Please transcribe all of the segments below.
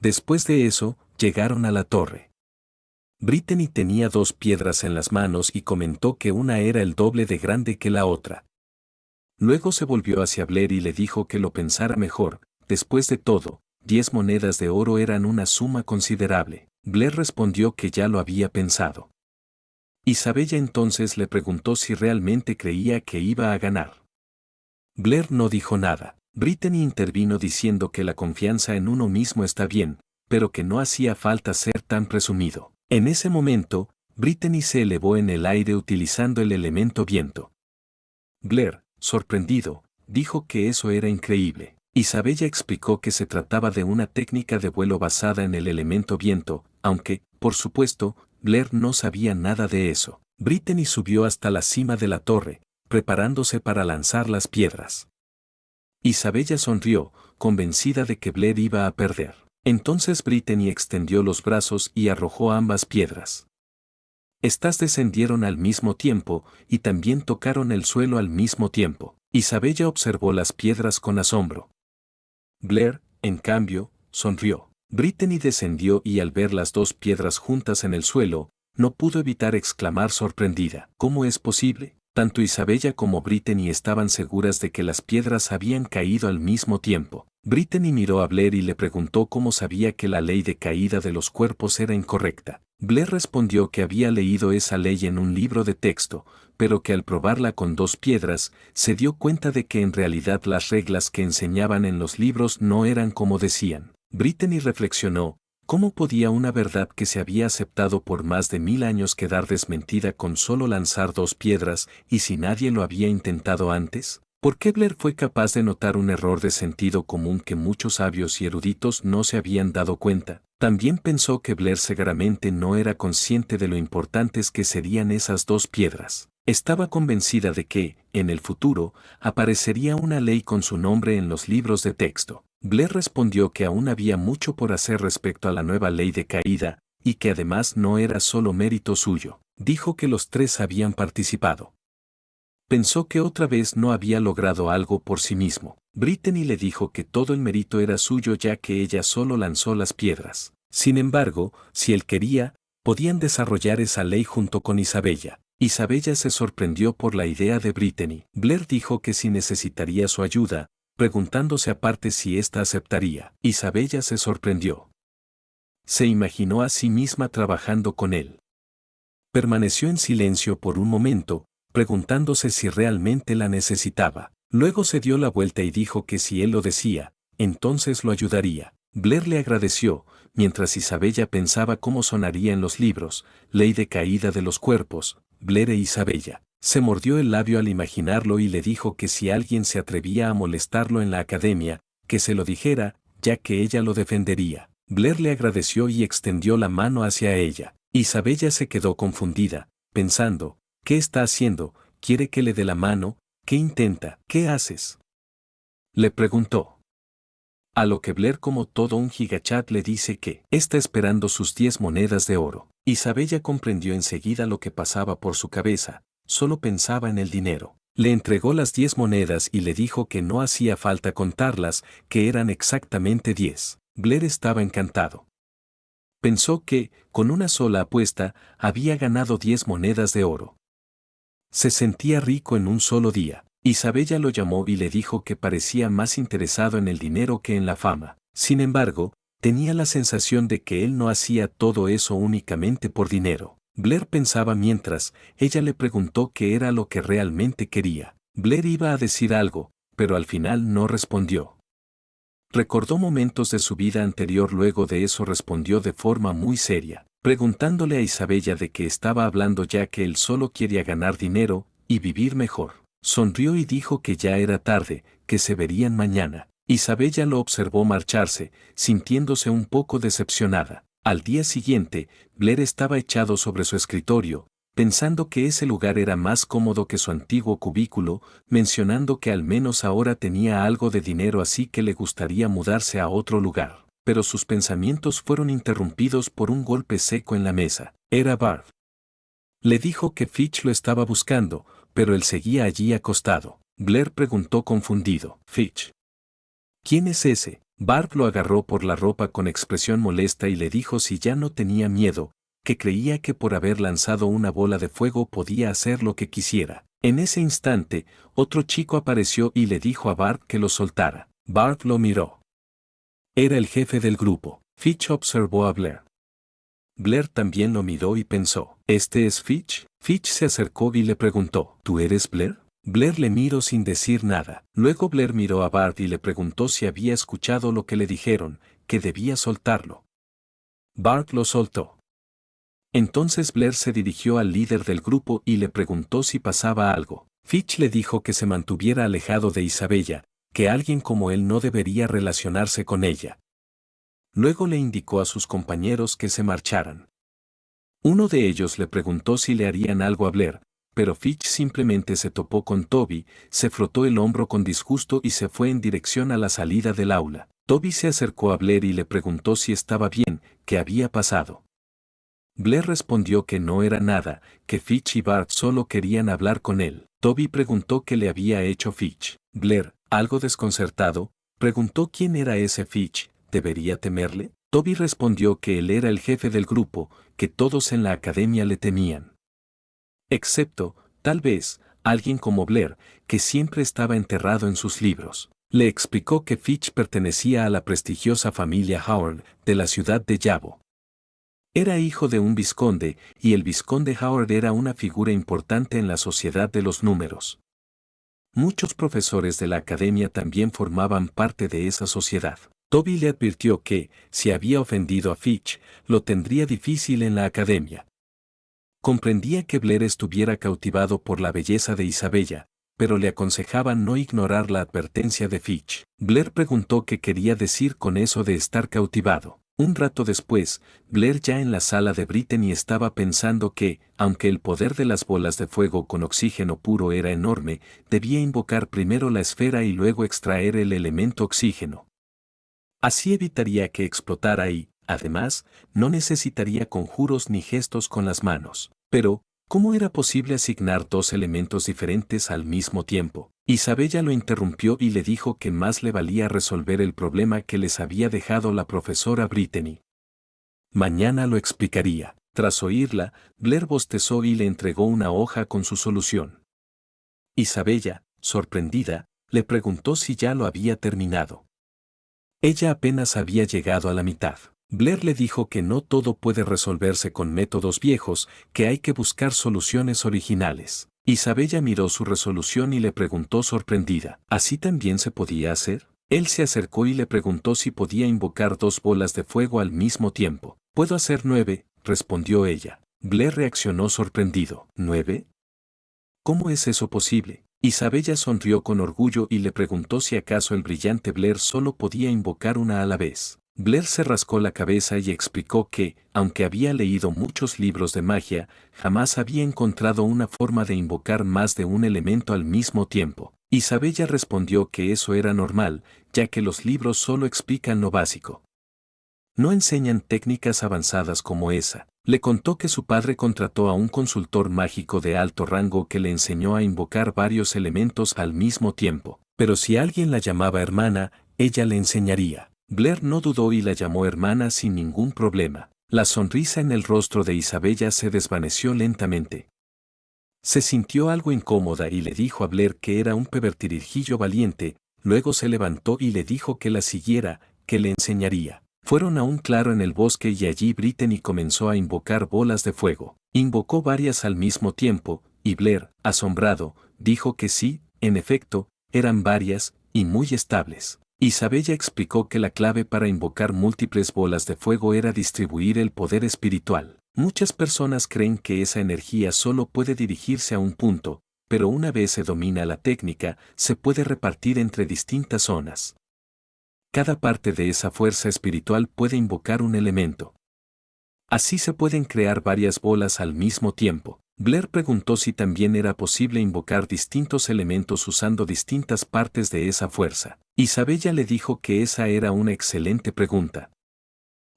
Después de eso, llegaron a la torre. Brittany tenía 2 piedras en las manos y comentó que una era el doble de grande que la otra. Luego se volvió hacia Blair y le dijo que lo pensara mejor. Después de todo, 10 monedas de oro eran una suma considerable. Blair respondió que ya lo había pensado. Isabella entonces le preguntó si realmente creía que iba a ganar. Blair no dijo nada. Brittany intervino diciendo que la confianza en uno mismo está bien, pero que no hacía falta ser tan presumido. En ese momento, Brittany se elevó en el aire utilizando el elemento viento. Blair, sorprendido, dijo que eso era increíble. Isabella explicó que se trataba de una técnica de vuelo basada en el elemento viento, aunque, por supuesto, Blair no sabía nada de eso. Brittany subió hasta la cima de la torre, preparándose para lanzar las piedras. Isabella sonrió, convencida de que Blair iba a perder. Entonces Brittany extendió los brazos y arrojó ambas piedras. Estas descendieron al mismo tiempo y también tocaron el suelo al mismo tiempo. Isabella observó las piedras con asombro. Blair, en cambio, sonrió. Brittany descendió y al ver las 2 piedras juntas en el suelo, no pudo evitar exclamar sorprendida. ¿Cómo es posible? Tanto Isabella como Brittany estaban seguras de que las piedras habían caído al mismo tiempo. Brittany miró a Blair y le preguntó cómo sabía que la ley de caída de los cuerpos era incorrecta. Blair respondió que había leído esa ley en un libro de texto, pero que al probarla con 2 piedras, se dio cuenta de que en realidad las reglas que enseñaban en los libros no eran como decían. Brittany reflexionó, ¿cómo podía una verdad que se había aceptado por más de 1000 años quedar desmentida con solo lanzar 2 piedras y si nadie lo había intentado antes? ¿Por qué Blair fue capaz de notar un error de sentido común que muchos sabios y eruditos no se habían dado cuenta? También pensó que Blair seguramente no era consciente de lo importantes que serían esas 2 piedras. Estaba convencida de que, en el futuro, aparecería una ley con su nombre en los libros de texto. Blair respondió que aún había mucho por hacer respecto a la nueva ley de caída, y que además no era solo mérito suyo. Dijo que los 3 habían participado. Pensó que otra vez no había logrado algo por sí mismo. Brittany le dijo que todo el mérito era suyo ya que ella solo lanzó las piedras. Sin embargo, si él quería, podían desarrollar esa ley junto con Isabella. Isabella se sorprendió por la idea de Brittany. Blair dijo que si necesitaría su ayuda, preguntándose aparte si ésta aceptaría. Isabella se sorprendió. Se imaginó a sí misma trabajando con él. Permaneció en silencio por un momento, preguntándose si realmente la necesitaba. Luego se dio la vuelta y dijo que si él lo decía, entonces lo ayudaría. Blair le agradeció, mientras Isabella pensaba cómo sonaría en los libros, ley de caída de los cuerpos. Blair e Isabella. Se mordió el labio al imaginarlo y le dijo que si alguien se atrevía a molestarlo en la academia, que se lo dijera, ya que ella lo defendería. Blair le agradeció y extendió la mano hacia ella. Isabella se quedó confundida, pensando, ¿qué está haciendo? ¿Quiere que le dé la mano? ¿Qué intenta? ¿Qué haces? Le preguntó. A lo que Blair, como todo un gigachat, le dice que está esperando sus 10 monedas de oro. Isabella comprendió enseguida lo que pasaba por su cabeza, solo pensaba en el dinero. Le entregó las 10 monedas y le dijo que no hacía falta contarlas, que eran exactamente 10. Blair estaba encantado. Pensó que, con una sola apuesta, había ganado 10 monedas de oro. Se sentía rico en un solo día. Isabella lo llamó y le dijo que parecía más interesado en el dinero que en la fama. Sin embargo, tenía la sensación de que él no hacía todo eso únicamente por dinero. Blair pensaba mientras, ella le preguntó qué era lo que realmente quería. Blair iba a decir algo, pero al final no respondió. Recordó momentos de su vida anterior, luego de eso respondió de forma muy seria, preguntándole a Isabella de qué estaba hablando ya que él solo quería ganar dinero y vivir mejor. Sonrió y dijo que ya era tarde, que se verían mañana. Isabella lo observó marcharse, sintiéndose un poco decepcionada. Al día siguiente, Blair estaba echado sobre su escritorio, pensando que ese lugar era más cómodo que su antiguo cubículo, mencionando que al menos ahora tenía algo de dinero así que le gustaría mudarse a otro lugar. Pero sus pensamientos fueron interrumpidos por un golpe seco en la mesa. Era Barb. Le dijo que Fitch lo estaba buscando, pero él seguía allí acostado. Blair preguntó confundido. ¿Fitch? ¿Quién es ese? Bart lo agarró por la ropa con expresión molesta y le dijo si ya no tenía miedo, que creía que por haber lanzado una bola de fuego podía hacer lo que quisiera. En ese instante, otro chico apareció y le dijo a Bart que lo soltara. Bart lo miró. Era el jefe del grupo. Fitch observó a Blair. Blair también lo miró y pensó, ¿este es Fitch? Fitch se acercó y le preguntó, ¿tú eres Blair? Blair le miró sin decir nada. Luego Blair miró a Bart y le preguntó si había escuchado lo que le dijeron, que debía soltarlo. Bart lo soltó. Entonces Blair se dirigió al líder del grupo y le preguntó si pasaba algo. Fitch le dijo que se mantuviera alejado de Isabella, que alguien como él no debería relacionarse con ella. Luego le indicó a sus compañeros que se marcharan. Uno de ellos le preguntó si le harían algo a Blair, pero Fitch simplemente se topó con Toby, se frotó el hombro con disgusto y se fue en dirección a la salida del aula. Toby se acercó a Blair y le preguntó si estaba bien, qué había pasado. Blair respondió que no era nada, que Fitch y Bart solo querían hablar con él. Toby preguntó qué le había hecho Fitch. Blair, algo desconcertado, preguntó quién era ese Fitch, ¿debería temerle? Toby respondió que él era el jefe del grupo, que todos en la academia le temían. Excepto, tal vez, alguien como Blair, que siempre estaba enterrado en sus libros. Le explicó que Fitch pertenecía a la prestigiosa familia Howard, de la ciudad de Yabo. Era hijo de un vizconde, y el vizconde Howard era una figura importante en la sociedad de los números. Muchos profesores de la academia también formaban parte de esa sociedad. Toby le advirtió que, si había ofendido a Fitch, lo tendría difícil en la academia. Comprendía que Blair estuviera cautivado por la belleza de Isabella, pero le aconsejaba no ignorar la advertencia de Fitch. Blair preguntó qué quería decir con eso de estar cautivado. Un rato después, Blair ya en la sala de Brittany estaba pensando que, aunque el poder de las bolas de fuego con oxígeno puro era enorme, debía invocar primero la esfera y luego extraer el elemento oxígeno. Así evitaría que explotara y, además, no necesitaría conjuros ni gestos con las manos. Pero, ¿cómo era posible asignar dos elementos diferentes al mismo tiempo? Isabella lo interrumpió y le dijo que más le valía resolver el problema que les había dejado la profesora Brittany. Mañana lo explicaría. Tras oírla, Blair bostezó y le entregó una hoja con su solución. Isabella, sorprendida, le preguntó si ya lo había terminado. Ella apenas había llegado a la mitad. Blair le dijo que no todo puede resolverse con métodos viejos, que hay que buscar soluciones originales. Isabella miró su resolución y le preguntó sorprendida, ¿así también se podía hacer? Él se acercó y le preguntó si podía invocar dos bolas de fuego al mismo tiempo. «Puedo hacer 9», respondió ella. Blair reaccionó sorprendido. «¿9? ¿Cómo es eso posible?» Isabella sonrió con orgullo y le preguntó si acaso el brillante Blair solo podía invocar una a la vez. Blair se rascó la cabeza y explicó que, aunque había leído muchos libros de magia, jamás había encontrado una forma de invocar más de un elemento al mismo tiempo. Isabella respondió que eso era normal, ya que los libros solo explican lo básico. No enseñan técnicas avanzadas como esa. Le contó que su padre contrató a un consultor mágico de alto rango que le enseñó a invocar varios elementos al mismo tiempo. Pero si alguien la llamaba hermana, ella le enseñaría. Blair no dudó y la llamó hermana sin ningún problema. La sonrisa en el rostro de Isabella se desvaneció lentamente. Se sintió algo incómoda y le dijo a Blair que era un pervertirijillo valiente, luego se levantó y le dijo que la siguiera, que le enseñaría. Fueron a un claro en el bosque y allí Brittany comenzó a invocar bolas de fuego. Invocó varias al mismo tiempo, y Blair, asombrado, dijo que sí, en efecto, eran varias, y muy estables. Isabella explicó que la clave para invocar múltiples bolas de fuego era distribuir el poder espiritual. Muchas personas creen que esa energía solo puede dirigirse a un punto, pero una vez se domina la técnica, se puede repartir entre distintas zonas. Cada parte de esa fuerza espiritual puede invocar un elemento. Así se pueden crear varias bolas al mismo tiempo. Blair preguntó si también era posible invocar distintos elementos usando distintas partes de esa fuerza. Isabella le dijo que esa era una excelente pregunta.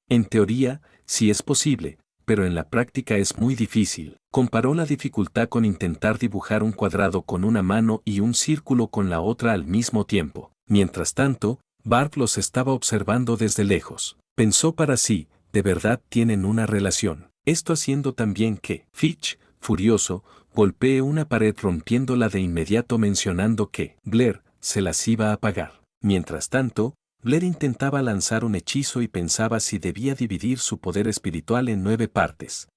En teoría, sí es posible, pero en la práctica es muy difícil. Comparó la dificultad con intentar dibujar un cuadrado con una mano y un círculo con la otra al mismo tiempo. Mientras tanto, Bart los estaba observando desde lejos. Pensó para sí, de verdad tienen una relación. Esto haciendo también que Fitch, furioso, golpee una pared rompiéndola de inmediato mencionando que Blair se las iba a pagar. Mientras tanto, Blair intentaba lanzar un hechizo y pensaba si debía dividir su poder espiritual en 9 partes.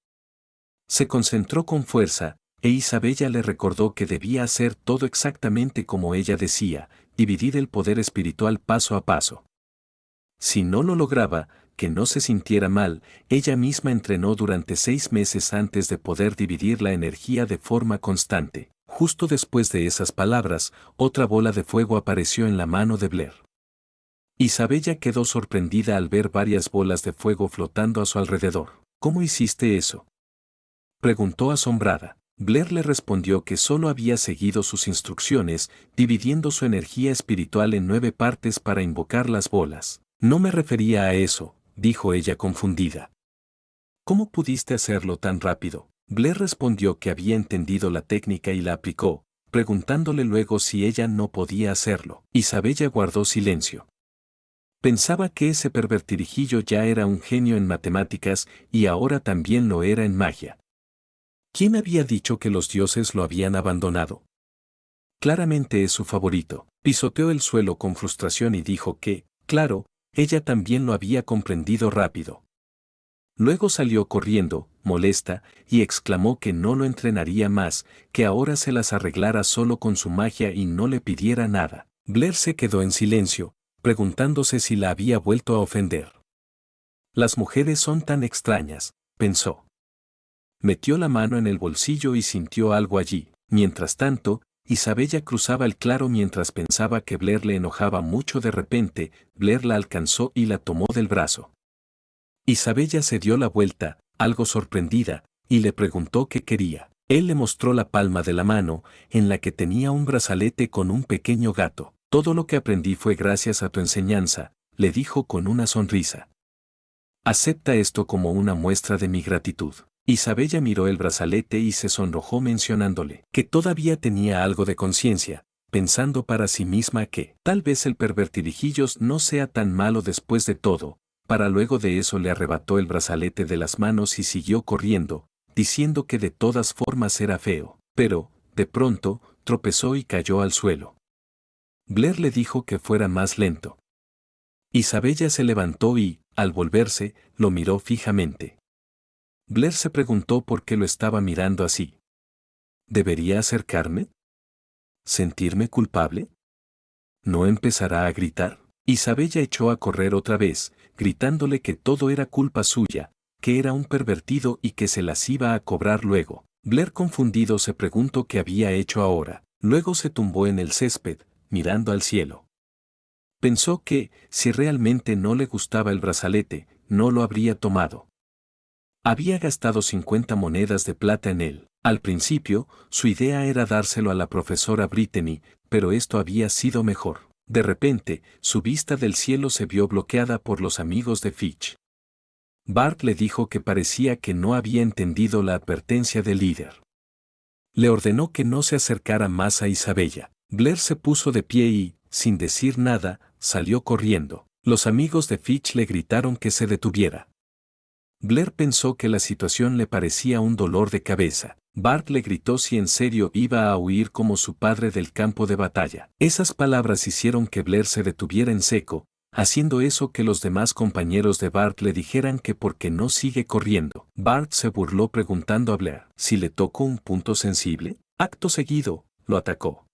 Se concentró con fuerza, e Isabella le recordó que debía hacer todo exactamente como ella decía, dividir el poder espiritual paso a paso. Si no lo lograba, que no se sintiera mal, ella misma entrenó durante 6 meses antes de poder dividir la energía de forma constante. Justo después de esas palabras, otra bola de fuego apareció en la mano de Blair. Isabella quedó sorprendida al ver varias bolas de fuego flotando a su alrededor. ¿Cómo hiciste eso?, preguntó asombrada. Blair le respondió que solo había seguido sus instrucciones, dividiendo su energía espiritual en 9 partes para invocar las bolas. No me refería a eso, dijo ella confundida. ¿Cómo pudiste hacerlo tan rápido? Blair respondió que había entendido la técnica y la aplicó, preguntándole luego si ella no podía hacerlo. Isabella guardó silencio. Pensaba que ese pervertirijillo ya era un genio en matemáticas y ahora también lo era en magia. ¿Quién había dicho que los dioses lo habían abandonado? Claramente es su favorito. Pisoteó el suelo con frustración y dijo que, claro, ella también lo había comprendido rápido. Luego salió corriendo, molesta, y exclamó que no lo entrenaría más, que ahora se las arreglara solo con su magia y no le pidiera nada. Blair se quedó en silencio, preguntándose si la había vuelto a ofender. Las mujeres son tan extrañas, pensó. Metió la mano en el bolsillo y sintió algo allí. Mientras tanto, Isabella cruzaba el claro mientras pensaba que Blair le enojaba mucho. De repente, Blair la alcanzó y la tomó del brazo. Isabella se dio la vuelta, algo sorprendida, y le preguntó qué quería. Él le mostró la palma de la mano, en la que tenía un brazalete con un pequeño gato. Todo lo que aprendí fue gracias a tu enseñanza, le dijo con una sonrisa. Acepta esto como una muestra de mi gratitud. Isabella miró el brazalete y se sonrojó mencionándole que todavía tenía algo de conciencia, pensando para sí misma que tal vez el pervertirijillos no sea tan malo después de todo, para luego de eso le arrebató el brazalete de las manos y siguió corriendo, diciendo que de todas formas era feo, pero, de pronto, tropezó y cayó al suelo. Blair le dijo que fuera más lento. Isabella se levantó y, al volverse, lo miró fijamente. Blair se preguntó por qué lo estaba mirando así. ¿Debería acercarme? ¿Sentirme culpable? ¿No empezará a gritar? Isabella echó a correr otra vez, gritándole que todo era culpa suya, que era un pervertido y que se las iba a cobrar luego. Blair confundido se preguntó qué había hecho ahora. Luego se tumbó en el césped, mirando al cielo. Pensó que, si realmente no le gustaba el brazalete, no lo habría tomado. Había gastado 50 monedas de plata en él. Al principio, su idea era dárselo a la profesora Brittany, pero esto había sido mejor. De repente, su vista del cielo se vio bloqueada por los amigos de Fitch. Bart le dijo que parecía que no había entendido la advertencia del líder. Le ordenó que no se acercara más a Isabella. Blair se puso de pie y, sin decir nada, salió corriendo. Los amigos de Fitch le gritaron que se detuviera. Blair pensó que la situación le parecía un dolor de cabeza. Bart le gritó si en serio iba a huir como su padre del campo de batalla. Esas palabras hicieron que Blair se detuviera en seco, haciendo eso que los demás compañeros de Bart le dijeran que por qué no sigue corriendo. Bart se burló preguntando a Blair si le tocó un punto sensible. Acto seguido, lo atacó.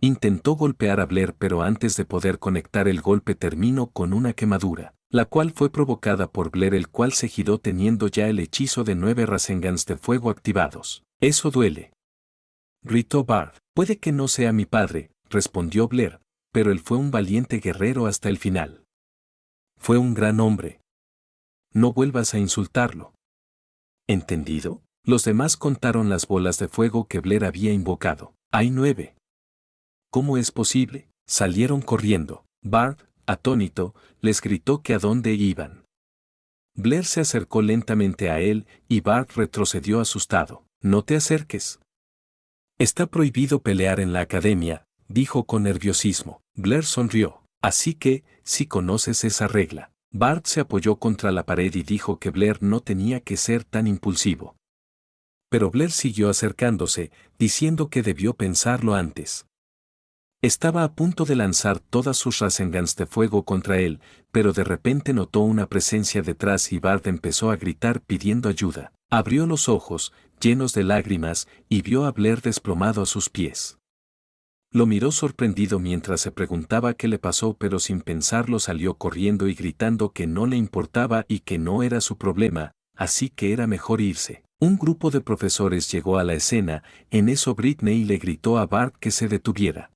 Intentó golpear a Blair, pero antes de poder conectar el golpe terminó con una quemadura, la cual fue provocada por Blair, el cual se giró teniendo ya el hechizo de 9 Rasengans de fuego activados. Eso duele, gritó Bart. Puede que no sea mi padre, respondió Blair, pero él fue un valiente guerrero hasta el final. Fue un gran hombre. No vuelvas a insultarlo. ¿Entendido? Los demás contaron las bolas de fuego que Blair había invocado. Hay 9. ¿Cómo es posible? Salieron corriendo. Bart, atónito, les gritó que a dónde iban. Blair se acercó lentamente a él y Bart retrocedió asustado. No te acerques. Está prohibido pelear en la academia, dijo con nerviosismo. Blair sonrió. Así que, si conoces esa regla. Bart se apoyó contra la pared y dijo que Blair no tenía que ser tan impulsivo. Pero Blair siguió acercándose, diciendo que debió pensarlo antes. Estaba a punto de lanzar todas sus Rasengans de fuego contra él, pero de repente notó una presencia detrás y Bart empezó a gritar pidiendo ayuda. Abrió los ojos, llenos de lágrimas, y vio a Blair desplomado a sus pies. Lo miró sorprendido mientras se preguntaba qué le pasó, pero sin pensarlo salió corriendo y gritando que no le importaba y que no era su problema, así que era mejor irse. Un grupo de profesores llegó a la escena, en eso Britney le gritó a Bart que se detuviera.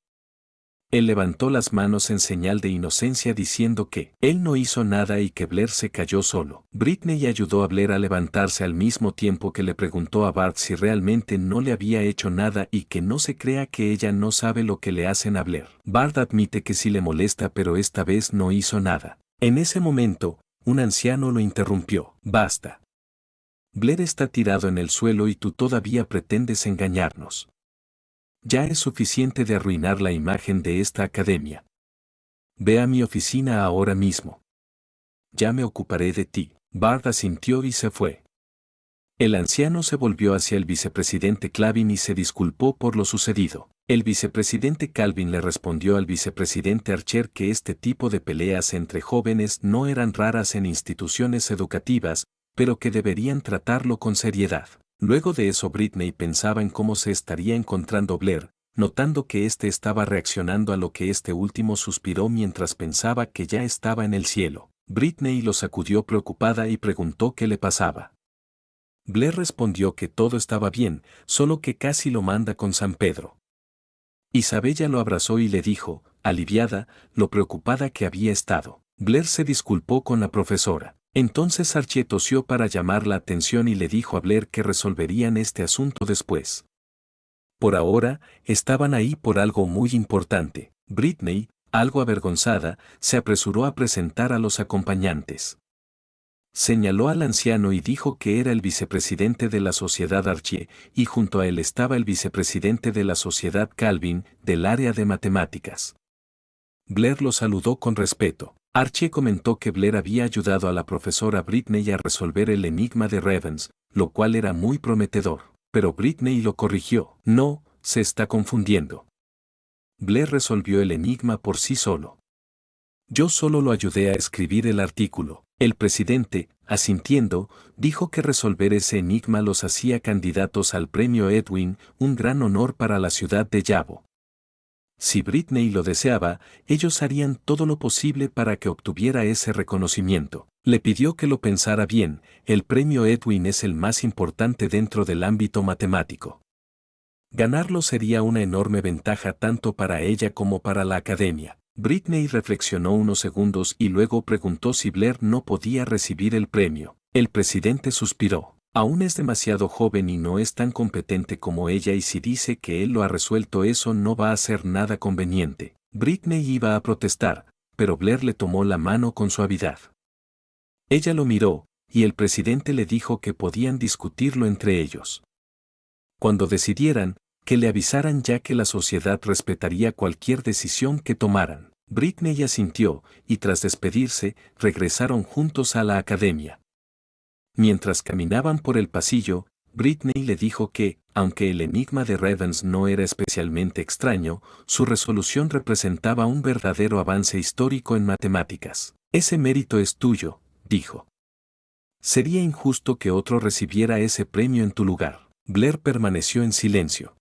Él levantó las manos en señal de inocencia diciendo que él no hizo nada y que Blair se cayó solo. Britney ayudó a Blair a levantarse al mismo tiempo que le preguntó a Bart si realmente no le había hecho nada y que no se crea que ella no sabe lo que le hacen a Blair. Bart admite que sí le molesta, pero esta vez no hizo nada. En ese momento, un anciano lo interrumpió. Basta. Blair está tirado en el suelo y tú todavía pretendes engañarnos. Ya es suficiente de arruinar la imagen de esta academia. Ve a mi oficina ahora mismo. Ya me ocuparé de ti. Bart asintió y se fue. El anciano se volvió hacia el vicepresidente Clavin y se disculpó por lo sucedido. El vicepresidente Calvin le respondió al vicepresidente Archer que este tipo de peleas entre jóvenes no eran raras en instituciones educativas, pero que deberían tratarlo con seriedad. Luego de eso Britney pensaba en cómo se estaría encontrando Blair, notando que éste estaba reaccionando a lo que este último suspiró mientras pensaba que ya estaba en el cielo. Britney lo sacudió preocupada y preguntó qué le pasaba. Blair respondió que todo estaba bien, solo que casi lo manda con San Pedro. Isabella lo abrazó y le dijo, aliviada, lo preocupada que había estado. Blair se disculpó con la profesora. Entonces Archie tosió para llamar la atención y le dijo a Blair que resolverían este asunto después. Por ahora, estaban ahí por algo muy importante. Britney, algo avergonzada, se apresuró a presentar a los acompañantes. Señaló al anciano y dijo que era el vicepresidente de la sociedad Archie, y junto a él estaba el vicepresidente de la sociedad Calvin, del área de matemáticas. Blair lo saludó con respeto. Archie comentó que Blair había ayudado a la profesora Britney a resolver el enigma de Revens, lo cual era muy prometedor. Pero Britney lo corrigió. No, se está confundiendo. Blair resolvió el enigma por sí solo. Yo solo lo ayudé a escribir el artículo. El presidente, asintiendo, dijo que resolver ese enigma los hacía candidatos al premio Edwin, un gran honor para la ciudad de Yabo. Si Britney lo deseaba, ellos harían todo lo posible para que obtuviera ese reconocimiento. Le pidió que lo pensara bien, el premio Edwin es el más importante dentro del ámbito matemático. Ganarlo sería una enorme ventaja tanto para ella como para la academia. Britney reflexionó unos segundos y luego preguntó si Blair no podía recibir el premio. El presidente suspiró. Aún es demasiado joven y no es tan competente como ella, y si dice que él lo ha resuelto eso no va a ser nada conveniente. Britney iba a protestar, pero Blair le tomó la mano con suavidad. Ella lo miró, y el presidente le dijo que podían discutirlo entre ellos. Cuando decidieran, que le avisaran ya que la sociedad respetaría cualquier decisión que tomaran. Britney asintió, y tras despedirse, regresaron juntos a la academia. Mientras caminaban por el pasillo, Britney le dijo que, aunque el enigma de Revens no era especialmente extraño, su resolución representaba un verdadero avance histórico en matemáticas. Ese mérito es tuyo, dijo. Sería injusto que otro recibiera ese premio en tu lugar. Blair permaneció en silencio.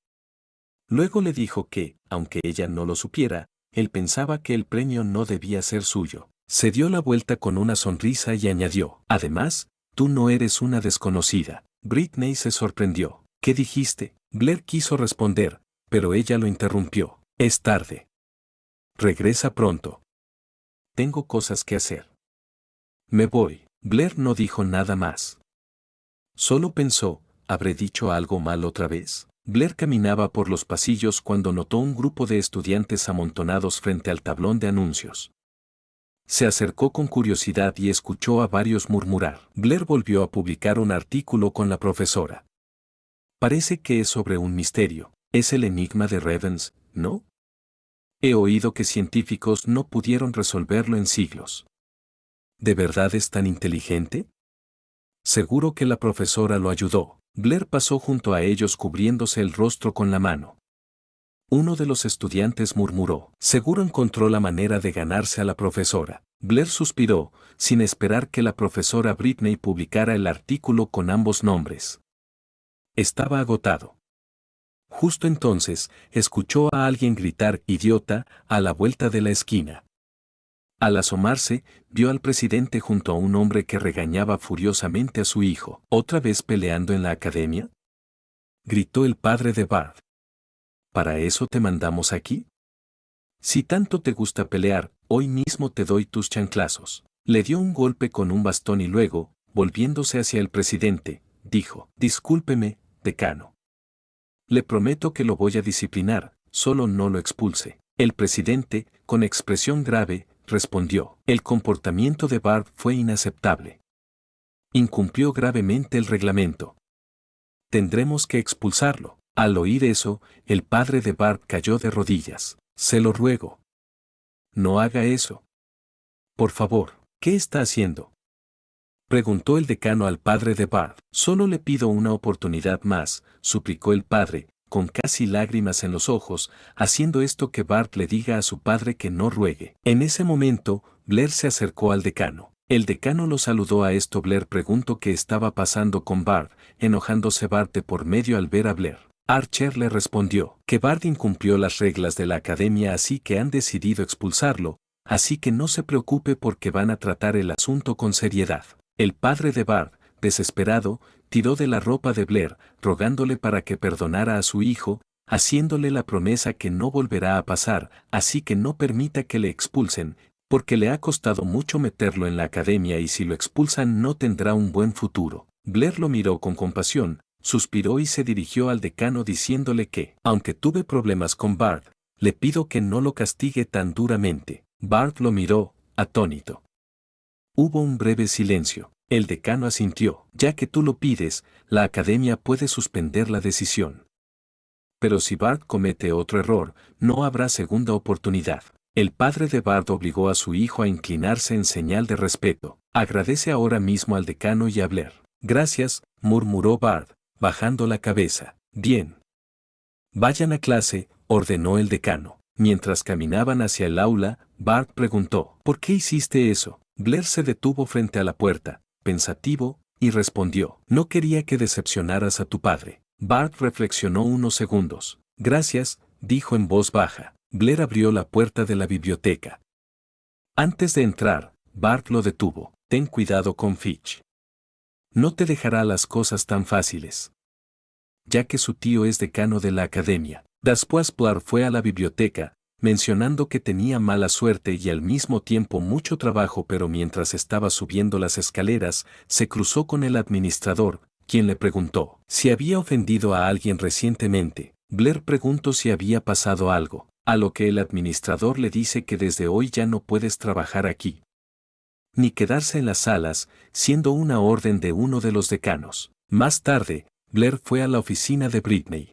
Luego le dijo que, aunque ella no lo supiera, él pensaba que el premio no debía ser suyo. Se dio la vuelta con una sonrisa y añadió, además, tú no eres una desconocida. Britney se sorprendió. ¿Qué dijiste? Blair quiso responder, pero ella lo interrumpió. Es tarde. Regresa pronto. Tengo cosas que hacer. Me voy. Blair no dijo nada más. Solo pensó, ¿habré dicho algo mal otra vez? Blair caminaba por los pasillos cuando notó un grupo de estudiantes amontonados frente al tablón de anuncios. Se acercó con curiosidad y escuchó a varios murmurar. Blair volvió a publicar un artículo con la profesora. Parece que es sobre un misterio. Es el enigma de Revens, ¿no? He oído que científicos no pudieron resolverlo en siglos. ¿De verdad es tan inteligente? Seguro que la profesora lo ayudó. Blair pasó junto a ellos cubriéndose el rostro con la mano. Uno de los estudiantes murmuró, seguro encontró la manera de ganarse a la profesora. Blair suspiró, sin esperar que la profesora Britney publicara el artículo con ambos nombres. Estaba agotado. Justo entonces, escuchó a alguien gritar idiota a la vuelta de la esquina. Al asomarse, vio al presidente junto a un hombre que regañaba furiosamente a su hijo. ¿Otra vez peleando en la academia?, gritó el padre de Bart. ¿Para eso te mandamos aquí? Si tanto te gusta pelear, hoy mismo te doy tus chanclazos. Le dio un golpe con un bastón y luego, volviéndose hacia el presidente, dijo, discúlpeme, decano. Le prometo que lo voy a disciplinar, solo no lo expulse. El presidente, con expresión grave, respondió, el comportamiento de Bart fue inaceptable. Incumplió gravemente el reglamento. Tendremos que expulsarlo. Al oír eso, el padre de Bart cayó de rodillas. Se lo ruego. No haga eso. Por favor, ¿qué está haciendo?, preguntó el decano al padre de Bart. Solo le pido una oportunidad más, suplicó el padre, con casi lágrimas en los ojos, haciendo esto que Bart le diga a su padre que no ruegue. En ese momento, Blair se acercó al decano. El decano lo saludó. A esto Blair preguntó qué estaba pasando con Bart, enojándose Bart de por medio al ver a Blair. Archer le respondió que Bart incumplió las reglas de la academia, así que han decidido expulsarlo, así que no se preocupe porque van a tratar el asunto con seriedad. El padre de Bart, desesperado, tiró de la ropa de Blair, rogándole para que perdonara a su hijo, haciéndole la promesa que no volverá a pasar, así que no permita que le expulsen, porque le ha costado mucho meterlo en la academia y si lo expulsan no tendrá un buen futuro. Blair lo miró con compasión, suspiró y se dirigió al decano diciéndole que, aunque tuve problemas con Bart, le pido que no lo castigue tan duramente. Bart lo miró, atónito. Hubo un breve silencio. El decano asintió. Ya que tú lo pides, la academia puede suspender la decisión. Pero si Bart comete otro error, no habrá segunda oportunidad. El padre de Bart obligó a su hijo a inclinarse en señal de respeto. Agradece ahora mismo al decano y a Blair. Gracias, murmuró Bart, bajando la cabeza. Bien. Vayan a clase, ordenó el decano. Mientras caminaban hacia el aula, Bart preguntó, ¿por qué hiciste eso? Blair se detuvo frente a la puerta, pensativo, y respondió, no quería que decepcionaras a tu padre. Bart reflexionó unos segundos. Gracias, dijo en voz baja. Blair abrió la puerta de la biblioteca. Antes de entrar, Bart lo detuvo. Ten cuidado con Fitch. No te dejará las cosas tan fáciles. Ya que su tío es decano de la academia. Después Blair fue a la biblioteca, mencionando que tenía mala suerte y al mismo tiempo mucho trabajo, pero mientras estaba subiendo las escaleras, se cruzó con el administrador, quien le preguntó si había ofendido a alguien recientemente. Blair preguntó si había pasado algo, a lo que el administrador le dice que desde hoy ya no puedes trabajar aquí, ni quedarse en las salas, siendo una orden de uno de los decanos. Más tarde, Blair fue a la oficina de Britney.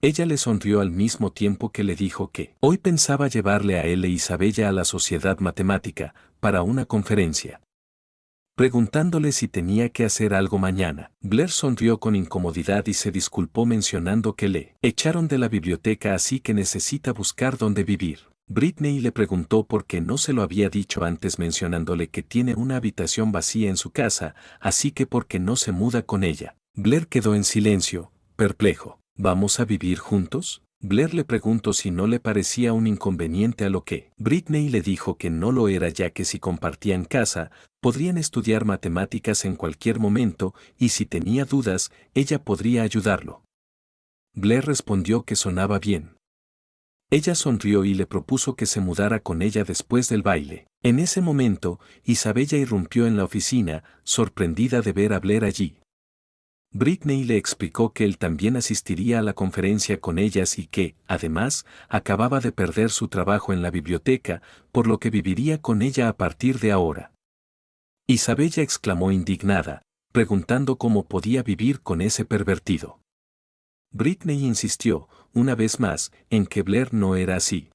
Ella le sonrió al mismo tiempo que le dijo que hoy pensaba llevarle a él e Isabella a la Sociedad Matemática, para una conferencia. Preguntándole si tenía que hacer algo mañana, Blair sonrió con incomodidad y se disculpó mencionando que le echaron de la biblioteca, así que necesita buscar dónde vivir. Britney le preguntó por qué no se lo había dicho antes, mencionándole que tiene una habitación vacía en su casa, así que por qué no se muda con ella. Blair quedó en silencio, perplejo. ¿Vamos a vivir juntos? Blair le preguntó si no le parecía un inconveniente, a lo que Britney le dijo que no lo era, ya que si compartían casa, podrían estudiar matemáticas en cualquier momento y si tenía dudas, ella podría ayudarlo. Blair respondió que sonaba bien. Ella sonrió y le propuso que se mudara con ella después del baile. En ese momento, Isabella irrumpió en la oficina, sorprendida de ver a Blair allí. Britney le explicó que él también asistiría a la conferencia con ellas y que, además, acababa de perder su trabajo en la biblioteca, por lo que viviría con ella a partir de ahora. Isabella exclamó indignada, preguntando cómo podía vivir con ese pervertido. Britney insistió, una vez más, en que Blair no era así.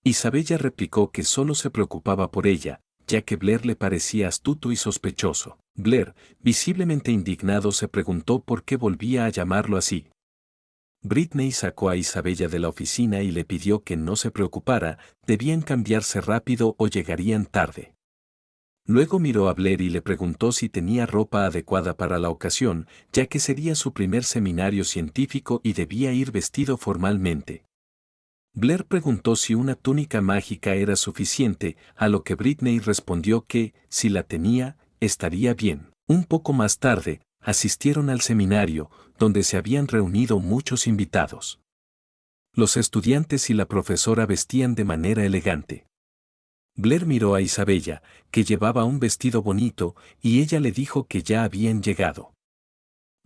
Isabella replicó que solo se preocupaba por ella, ya que Blair le parecía astuto y sospechoso. Blair, visiblemente indignado, se preguntó por qué volvía a llamarlo así. Britney sacó a Isabella de la oficina y le pidió que no se preocupara, debían cambiarse rápido o llegarían tarde. Luego miró a Blair y le preguntó si tenía ropa adecuada para la ocasión, ya que sería su primer seminario científico y debía ir vestido formalmente. Blair preguntó si una túnica mágica era suficiente, a lo que Britney respondió que, si la tenía, estaría bien. Un poco más tarde, asistieron al seminario, donde se habían reunido muchos invitados. Los estudiantes y la profesora vestían de manera elegante. Blair miró a Isabella, que llevaba un vestido bonito, y ella le dijo que ya habían llegado.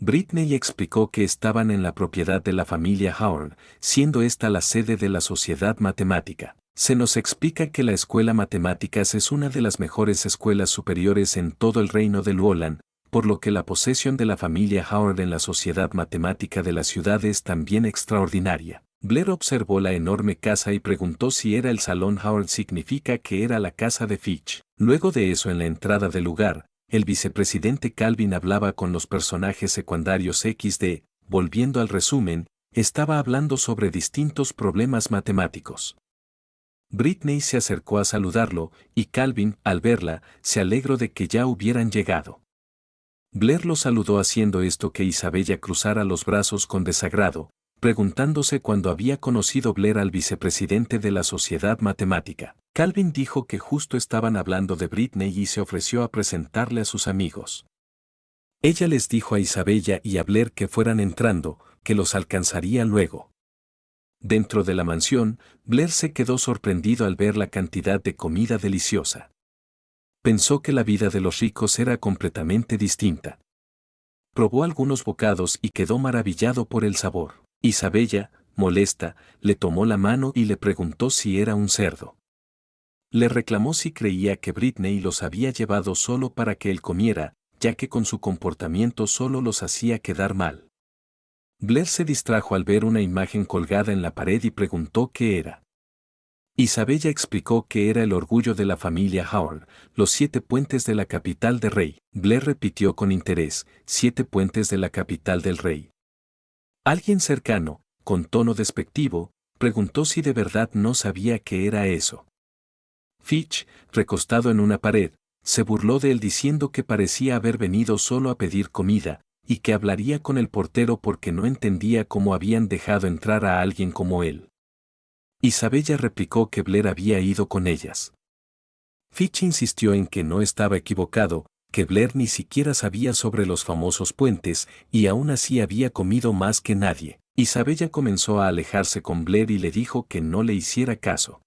Britney explicó que estaban en la propiedad de la familia Howard, siendo esta la sede de la Sociedad Matemática. Se nos explica que la Escuela Matemáticas es una de las mejores escuelas superiores en todo el reino de Luolan, por lo que la posesión de la familia Howard en la Sociedad Matemática de la ciudad es también extraordinaria. Blair observó la enorme casa y preguntó si era el Salón Howard. Significa que era la casa de Fitch. Luego de eso, en la entrada del lugar, el vicepresidente Calvin hablaba con los personajes secundarios XD. Volviendo al resumen, estaba hablando sobre distintos problemas matemáticos. Britney se acercó a saludarlo, y Calvin, al verla, se alegró de que ya hubieran llegado. Blair lo saludó haciendo esto que Isabella cruzara los brazos con desagrado, preguntándose cuándo había conocido Blair al vicepresidente de la Sociedad Matemática. Calvin dijo que justo estaban hablando de Britney y se ofreció a presentarle a sus amigos. Ella les dijo a Isabella y a Blair que fueran entrando, que los alcanzaría luego. Dentro de la mansión, Blair se quedó sorprendido al ver la cantidad de comida deliciosa. Pensó que la vida de los ricos era completamente distinta. Probó algunos bocados y quedó maravillado por el sabor. Isabella, molesta, le tomó la mano y le preguntó si era un cerdo. Le reclamó si creía que Britney los había llevado solo para que él comiera, ya que con su comportamiento solo los hacía quedar mal. Blair se distrajo al ver una imagen colgada en la pared y preguntó qué era. Isabella explicó que era el orgullo de la familia Howard, los 7 puentes de la capital del rey. Blair repitió con interés, 7 puentes de la capital del rey. Alguien cercano, con tono despectivo, preguntó si de verdad no sabía qué era eso. Fitch, recostado en una pared, se burló de él diciendo que parecía haber venido solo a pedir comida, y que hablaría con el portero porque no entendía cómo habían dejado entrar a alguien como él. Isabella replicó que Blair había ido con ellas. Fitch insistió en que no estaba equivocado, que Blair ni siquiera sabía sobre los famosos puentes, y aún así había comido más que nadie. Isabella comenzó a alejarse con Blair y le dijo que no le hiciera caso.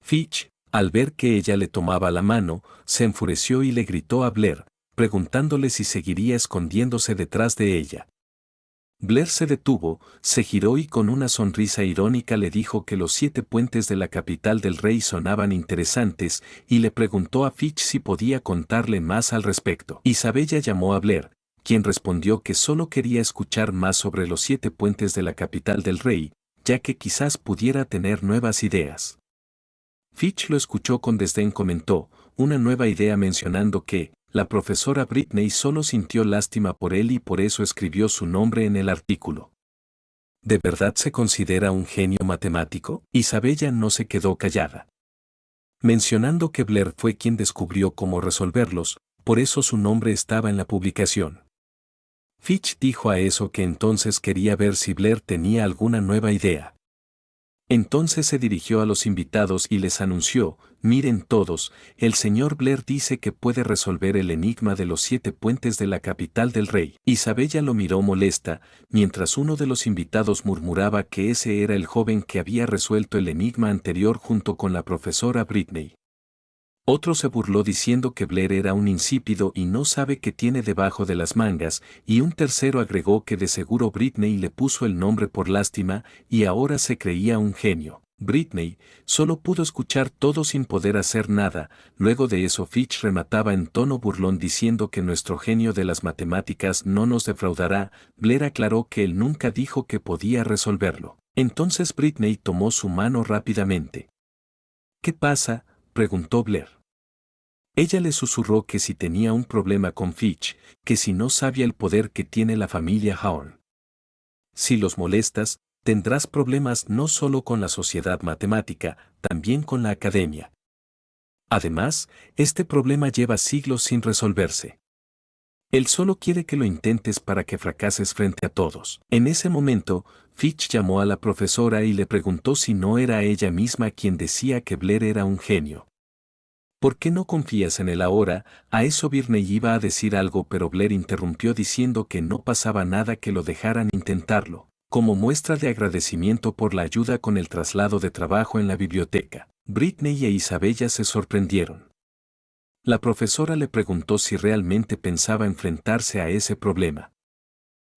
Fitch, al ver que ella le tomaba la mano, se enfureció y le gritó a Blair, preguntándole si seguiría escondiéndose detrás de ella. Blair se detuvo, se giró y con una sonrisa irónica le dijo que los 7 puentes de la capital del rey sonaban interesantes y le preguntó a Fitch si podía contarle más al respecto. Isabella llamó a Blair, quien respondió que solo quería escuchar más sobre los 7 puentes de la capital del rey, ya que quizás pudiera tener nuevas ideas. Fitch lo escuchó con desdén. Comentó una nueva idea mencionando que la profesora Britney solo sintió lástima por él y por eso escribió su nombre en el artículo. ¿De verdad se considera un genio matemático? Isabella no se quedó callada. Mencionando que Blair fue quien descubrió cómo resolverlos, por eso su nombre estaba en la publicación. Fitch dijo a eso que entonces quería ver si Blair tenía alguna nueva idea. Entonces se dirigió a los invitados y les anunció, miren todos, el señor Blair dice que puede resolver el enigma de los 7 puentes de la capital del rey. Isabella lo miró molesta, mientras uno de los invitados murmuraba que ese era el joven que había resuelto el enigma anterior junto con la profesora Britney. Otro se burló diciendo que Blair era un insípido y no sabe qué tiene debajo de las mangas, y un tercero agregó que de seguro Britney le puso el nombre por lástima y ahora se creía un genio. Britney solo pudo escuchar todo sin poder hacer nada. Luego de eso Fitch remataba en tono burlón diciendo que nuestro genio de las matemáticas no nos defraudará. Blair aclaró que él nunca dijo que podía resolverlo. Entonces Britney tomó su mano rápidamente. ¿Qué pasa?, preguntó Blair. Ella le susurró que si tenía un problema con Fitch, que si no sabía el poder que tiene la familia Horn. Si los molestas, tendrás problemas no solo con la sociedad matemática, también con la academia. Además, este problema lleva siglos sin resolverse. Él solo quiere que lo intentes para que fracases frente a todos. En ese momento, Fitch llamó a la profesora y le preguntó si no era ella misma quien decía que Blair era un genio. ¿Por qué no confías en él ahora? A eso Birney iba a decir algo, pero Blair interrumpió diciendo que no pasaba nada que lo dejaran intentarlo. Como muestra de agradecimiento por la ayuda con el traslado de trabajo en la biblioteca, Britney e Isabella se sorprendieron. La profesora le preguntó si realmente pensaba enfrentarse a ese problema.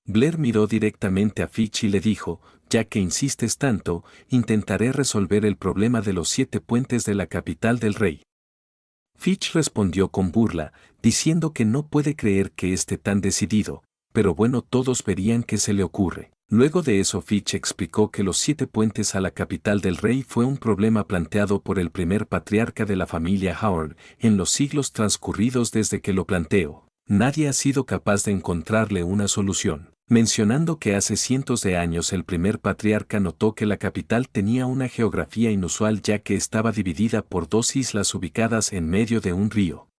Blair miró directamente a Fitch y le dijo, ya que insistes tanto, intentaré resolver el problema de los 7 puentes de la capital del rey. Fitch respondió con burla, diciendo que no puede creer que esté tan decidido, pero bueno, todos verían qué se le ocurre. Luego de eso Fitch explicó que los 7 puentes a la capital del rey fue un problema planteado por el primer patriarca de la familia Howard en los siglos transcurridos desde que lo planteó. Nadie ha sido capaz de encontrarle una solución, mencionando que hace cientos de años el primer patriarca notó que la capital tenía una geografía inusual ya que estaba dividida por 2 islas ubicadas en medio de un río.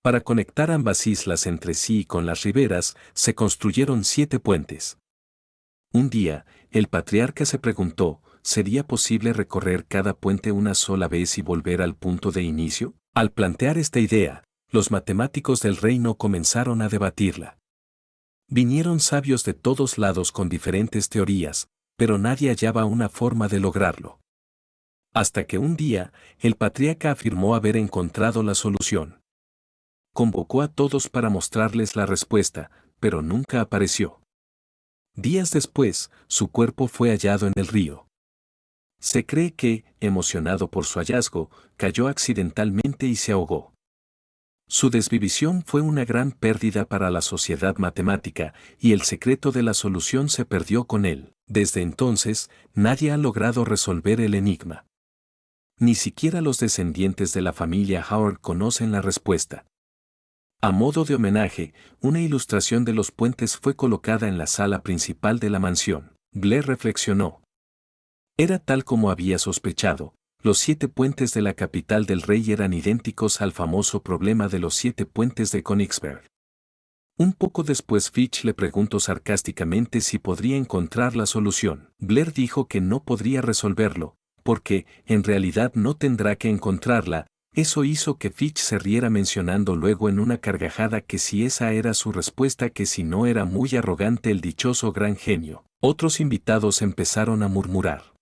Para conectar ambas islas entre sí y con las riberas, se construyeron 7 puentes. Un día, el patriarca se preguntó, ¿sería posible recorrer cada puente una sola vez y volver al punto de inicio? Al plantear esta idea, los matemáticos del reino comenzaron a debatirla. Vinieron sabios de todos lados con diferentes teorías, pero nadie hallaba una forma de lograrlo. Hasta que un día, el patriarca afirmó haber encontrado la solución. Convocó a todos para mostrarles la respuesta, pero nunca apareció. Días después, su cuerpo fue hallado en el río. Se cree que, emocionado por su hallazgo, cayó accidentalmente y se ahogó. Su desvivisión fue una gran pérdida para la sociedad matemática, y el secreto de la solución se perdió con él. Desde entonces, nadie ha logrado resolver el enigma. Ni siquiera los descendientes de la familia Howard conocen la respuesta. A modo de homenaje, una ilustración de los puentes fue colocada en la sala principal de la mansión. Blair reflexionó. Era tal como había sospechado. Los 7 puentes de la capital del rey eran idénticos al famoso problema de los 7 puentes de Königsberg. Un poco después Fitch le preguntó sarcásticamente si podría encontrar la solución. Blair dijo que no podría resolverlo, porque, en realidad no tendrá que encontrarla. Eso hizo que Fitch se riera mencionando luego en una carcajada que si esa era su respuesta, que si no era muy arrogante el dichoso gran genio. Otros invitados empezaron a murmurar.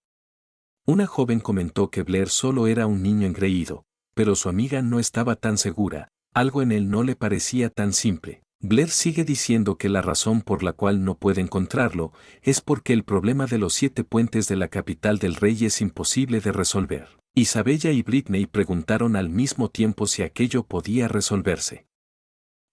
Una joven comentó que Blair solo era un niño engreído, pero su amiga no estaba tan segura, algo en él no le parecía tan simple. Blair sigue diciendo que la razón por la cual no puede encontrarlo es porque el problema de los 7 puentes de la capital del rey es imposible de resolver. Isabella y Britney preguntaron al mismo tiempo si aquello podía resolverse.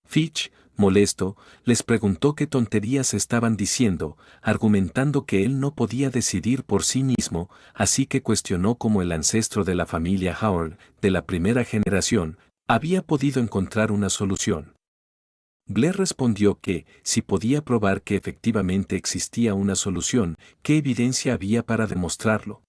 Fitch, molesto, les preguntó qué tonterías estaban diciendo, argumentando que él no podía decidir por sí mismo, así que cuestionó cómo el ancestro de la familia Howard, de la primera generación, había podido encontrar una solución. Blair respondió que, si podía probar que efectivamente existía una solución, ¿qué evidencia había para demostrarlo?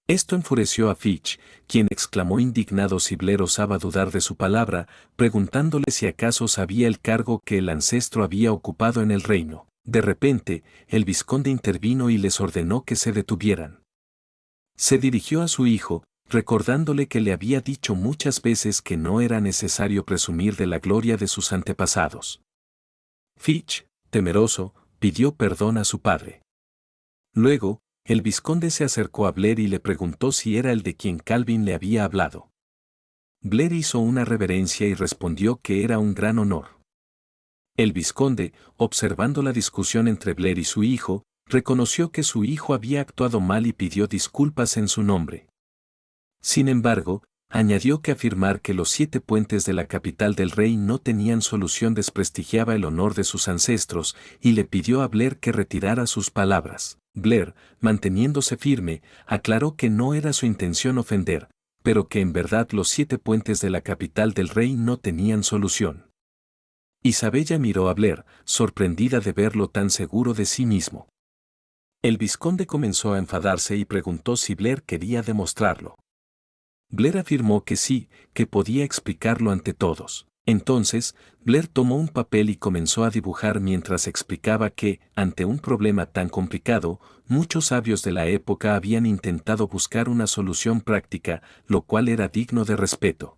Esto enfureció a Fitch, quien exclamó indignado si Blair osaba dudar de su palabra, preguntándole si acaso sabía el cargo que el ancestro había ocupado en el reino. De repente, el vizconde intervino y les ordenó que se detuvieran. Se dirigió a su hijo, recordándole que le había dicho muchas veces que no era necesario presumir de la gloria de sus antepasados. Fitch, temeroso, pidió perdón a su padre. Luego, el vizconde se acercó a Blair y le preguntó si era el de quien Calvin le había hablado. Blair hizo una reverencia y respondió que era un gran honor. El vizconde, observando la discusión entre Blair y su hijo, reconoció que su hijo había actuado mal y pidió disculpas en su nombre. Sin embargo, añadió que afirmar que los 7 puentes de la capital del rey no tenían solución desprestigiaba el honor de sus ancestros, y le pidió a Blair que retirara sus palabras. Blair, manteniéndose firme, aclaró que no era su intención ofender, pero que en verdad los 7 puentes de la capital del rey no tenían solución. Isabella miró a Blair, sorprendida de verlo tan seguro de sí mismo. El vizconde comenzó a enfadarse y preguntó si Blair quería demostrarlo. Blair afirmó que sí, que podía explicarlo ante todos. Entonces, Blair tomó un papel y comenzó a dibujar mientras explicaba que, ante un problema tan complicado, muchos sabios de la época habían intentado buscar una solución práctica, lo cual era digno de respeto.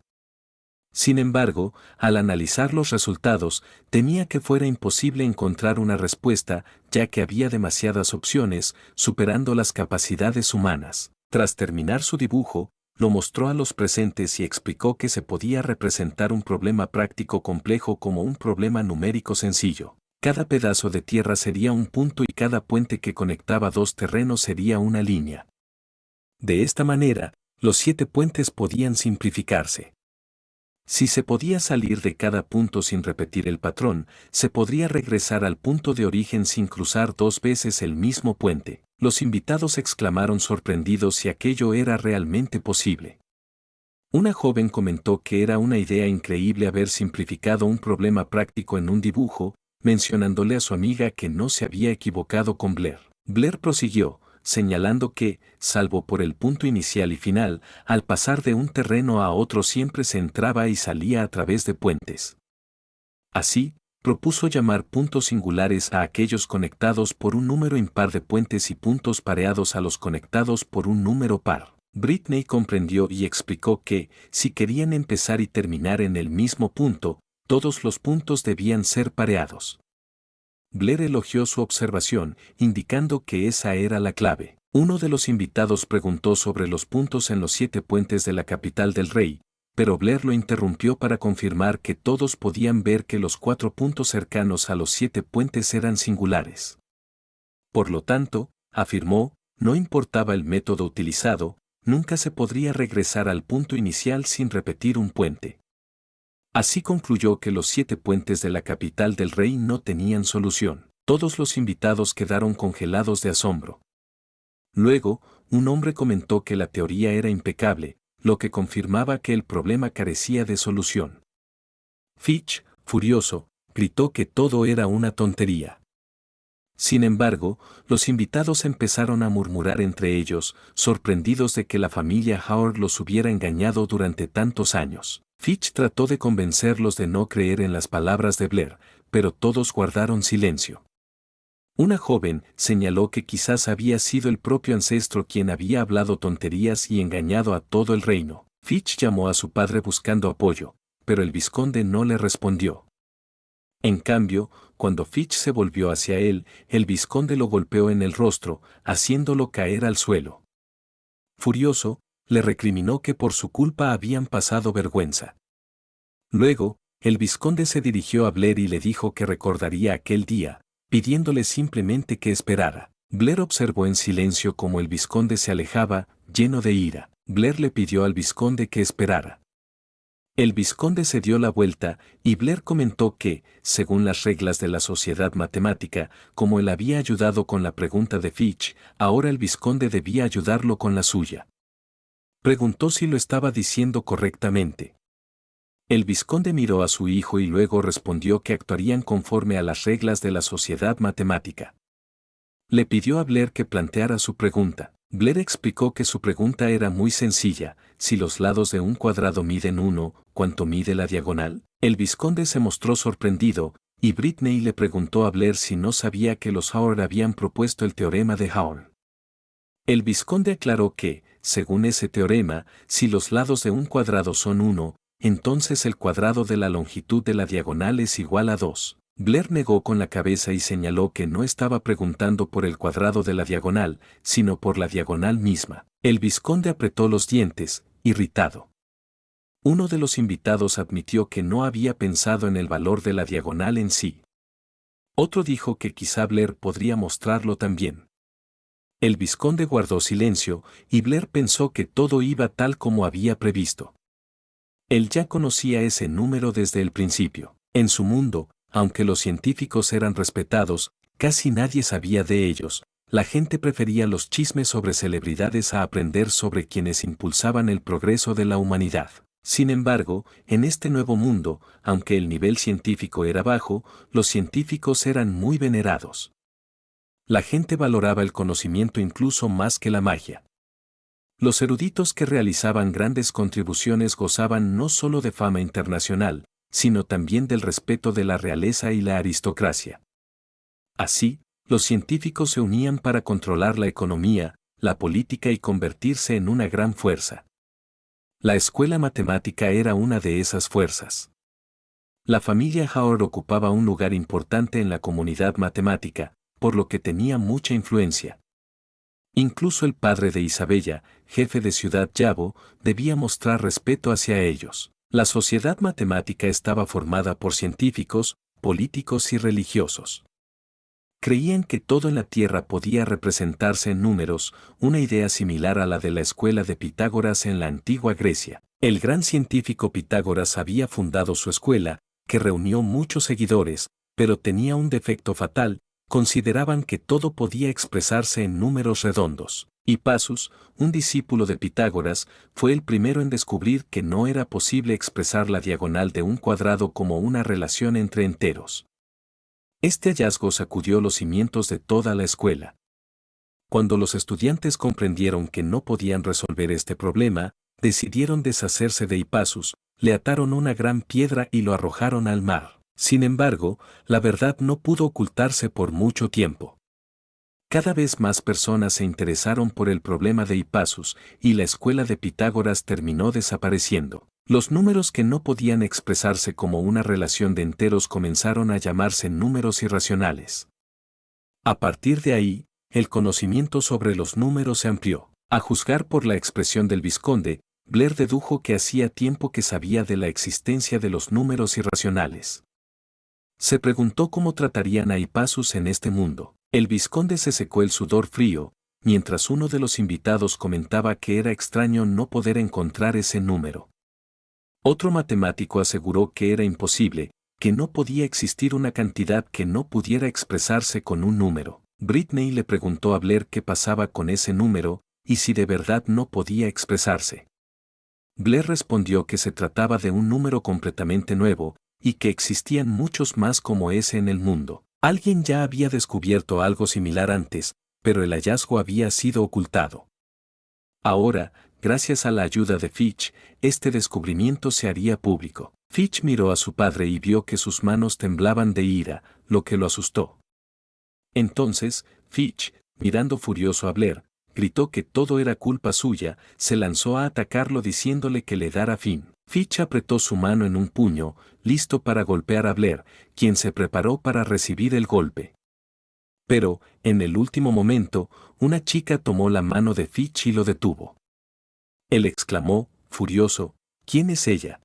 Sin embargo, al analizar los resultados, temía que fuera imposible encontrar una respuesta, ya que había demasiadas opciones, superando las capacidades humanas. Tras terminar su dibujo, lo mostró a los presentes y explicó que se podía representar un problema práctico complejo como un problema numérico sencillo. Cada pedazo de tierra sería un punto y cada puente que conectaba dos terrenos sería una línea. De esta manera, los 7 puentes podían simplificarse. Si se podía salir de cada punto sin repetir el patrón, se podría regresar al punto de origen sin cruzar 2 veces el mismo puente. Los invitados exclamaron sorprendidos si aquello era realmente posible. Una joven comentó que era una idea increíble haber simplificado un problema práctico en un dibujo, mencionándole a su amiga que no se había equivocado con Blair. Blair prosiguió, señalando que, salvo por el punto inicial y final, al pasar de un terreno a otro siempre se entraba y salía a través de puentes. Así, propuso llamar puntos singulares a aquellos conectados por un número impar de puentes y puntos pareados a los conectados por un número par. Britney comprendió y explicó que, si querían empezar y terminar en el mismo punto, todos los puntos debían ser pareados. Blair elogió su observación, indicando que esa era la clave. Uno de los invitados preguntó sobre los puntos en los 7 puentes de la capital del rey, pero Blair lo interrumpió para confirmar que todos podían ver que los 4 puntos cercanos a los 7 puentes eran singulares. Por lo tanto, afirmó, no importaba el método utilizado, nunca se podría regresar al punto inicial sin repetir un puente. Así concluyó que los 7 puentes de la capital del rey no tenían solución. Todos los invitados quedaron congelados de asombro. Luego, un hombre comentó que la teoría era impecable, lo que confirmaba que el problema carecía de solución. Fitch, furioso, gritó que todo era una tontería. Sin embargo, los invitados empezaron a murmurar entre ellos, sorprendidos de que la familia Howard los hubiera engañado durante tantos años. Fitch trató de convencerlos de no creer en las palabras de Blair, pero todos guardaron silencio. Una joven señaló que quizás había sido el propio ancestro quien había hablado tonterías y engañado a todo el reino. Fitch llamó a su padre buscando apoyo, pero el vizconde no le respondió. En cambio, cuando Fitch se volvió hacia él, el vizconde lo golpeó en el rostro, haciéndolo caer al suelo. Furioso, le recriminó que por su culpa habían pasado vergüenza. Luego, el vizconde se dirigió a Blair y le dijo que recordaría aquel día, pidiéndole simplemente que esperara. Blair observó en silencio cómo el vizconde se alejaba, lleno de ira. Blair le pidió al vizconde que esperara. El vizconde se dio la vuelta, y Blair comentó que, según las reglas de la sociedad matemática, como él había ayudado con la pregunta de Fitch, ahora el vizconde debía ayudarlo con la suya. Preguntó si lo estaba diciendo correctamente. El vizconde miró a su hijo y luego respondió que actuarían conforme a las reglas de la sociedad matemática. Le pidió a Blair que planteara su pregunta. Blair explicó que su pregunta era muy sencilla: si los lados de un cuadrado miden 1, ¿cuánto mide la diagonal? El vizconde se mostró sorprendido, y Britney le preguntó a Blair si no sabía que los Howard habían propuesto el teorema de Howard. El vizconde aclaró que, según ese teorema, si los lados de un cuadrado son 1, entonces el cuadrado de la longitud de la diagonal es igual a 2. Blair negó con la cabeza y señaló que no estaba preguntando por el cuadrado de la diagonal, sino por la diagonal misma. El vizconde apretó los dientes, irritado. Uno de los invitados admitió que no había pensado en el valor de la diagonal en sí. Otro dijo que quizá Blair podría mostrarlo también. El vizconde guardó silencio, y Blair pensó que todo iba tal como había previsto. Él ya conocía ese número desde el principio. En su mundo, aunque los científicos eran respetados, casi nadie sabía de ellos, la gente prefería los chismes sobre celebridades a aprender sobre quienes impulsaban el progreso de la humanidad. Sin embargo, en este nuevo mundo, aunque el nivel científico era bajo, los científicos eran muy venerados. La gente valoraba el conocimiento incluso más que la magia. Los eruditos que realizaban grandes contribuciones gozaban no solo de fama internacional, sino también del respeto de la realeza y la aristocracia. Así, los científicos se unían para controlar la economía, la política y convertirse en una gran fuerza. La escuela matemática era una de esas fuerzas. La familia Howard ocupaba un lugar importante en la comunidad matemática, por lo que tenía mucha influencia. Incluso el padre de Isabella, jefe de Ciudad Yabo, debía mostrar respeto hacia ellos. La sociedad matemática estaba formada por científicos, políticos y religiosos. Creían que todo en la Tierra podía representarse en números, una idea similar a la de la escuela de Pitágoras en la antigua Grecia. El gran científico Pitágoras había fundado su escuela, que reunió muchos seguidores, pero tenía un defecto fatal: consideraban que todo podía expresarse en números redondos. Hipasus, un discípulo de Pitágoras, fue el primero en descubrir que no era posible expresar la diagonal de un cuadrado como una relación entre enteros. Este hallazgo sacudió los cimientos de toda la escuela. Cuando los estudiantes comprendieron que no podían resolver este problema, decidieron deshacerse de Hipasus, le ataron una gran piedra y lo arrojaron al mar. Sin embargo, la verdad no pudo ocultarse por mucho tiempo. Cada vez más personas se interesaron por el problema de Hipasus, y la escuela de Pitágoras terminó desapareciendo. Los números que no podían expresarse como una relación de enteros comenzaron a llamarse números irracionales. A partir de ahí, el conocimiento sobre los números se amplió. A juzgar por la expresión del vizconde, Blair dedujo que hacía tiempo que sabía de la existencia de los números irracionales. Se preguntó cómo tratarían a Hipasus en este mundo. El vizconde se secó el sudor frío, mientras uno de los invitados comentaba que era extraño no poder encontrar ese número. Otro matemático aseguró que era imposible, que no podía existir una cantidad que no pudiera expresarse con un número. Britney le preguntó a Blair qué pasaba con ese número, y si de verdad no podía expresarse. Blair respondió que se trataba de un número completamente nuevo, y que existían muchos más como ese en el mundo. Alguien ya había descubierto algo similar antes, pero el hallazgo había sido ocultado. Ahora, gracias a la ayuda de Fitch, este descubrimiento se haría público. Fitch miró a su padre y vio que sus manos temblaban de ira, lo que lo asustó. Entonces, Fitch, mirando furioso a Blair, gritó que todo era culpa suya, se lanzó a atacarlo diciéndole que le dara fin. Fitch apretó su mano en un puño, listo para golpear a Blair, quien se preparó para recibir el golpe. Pero, en el último momento, una chica tomó la mano de Fitch y lo detuvo. Él exclamó, furioso, ¿quién es ella?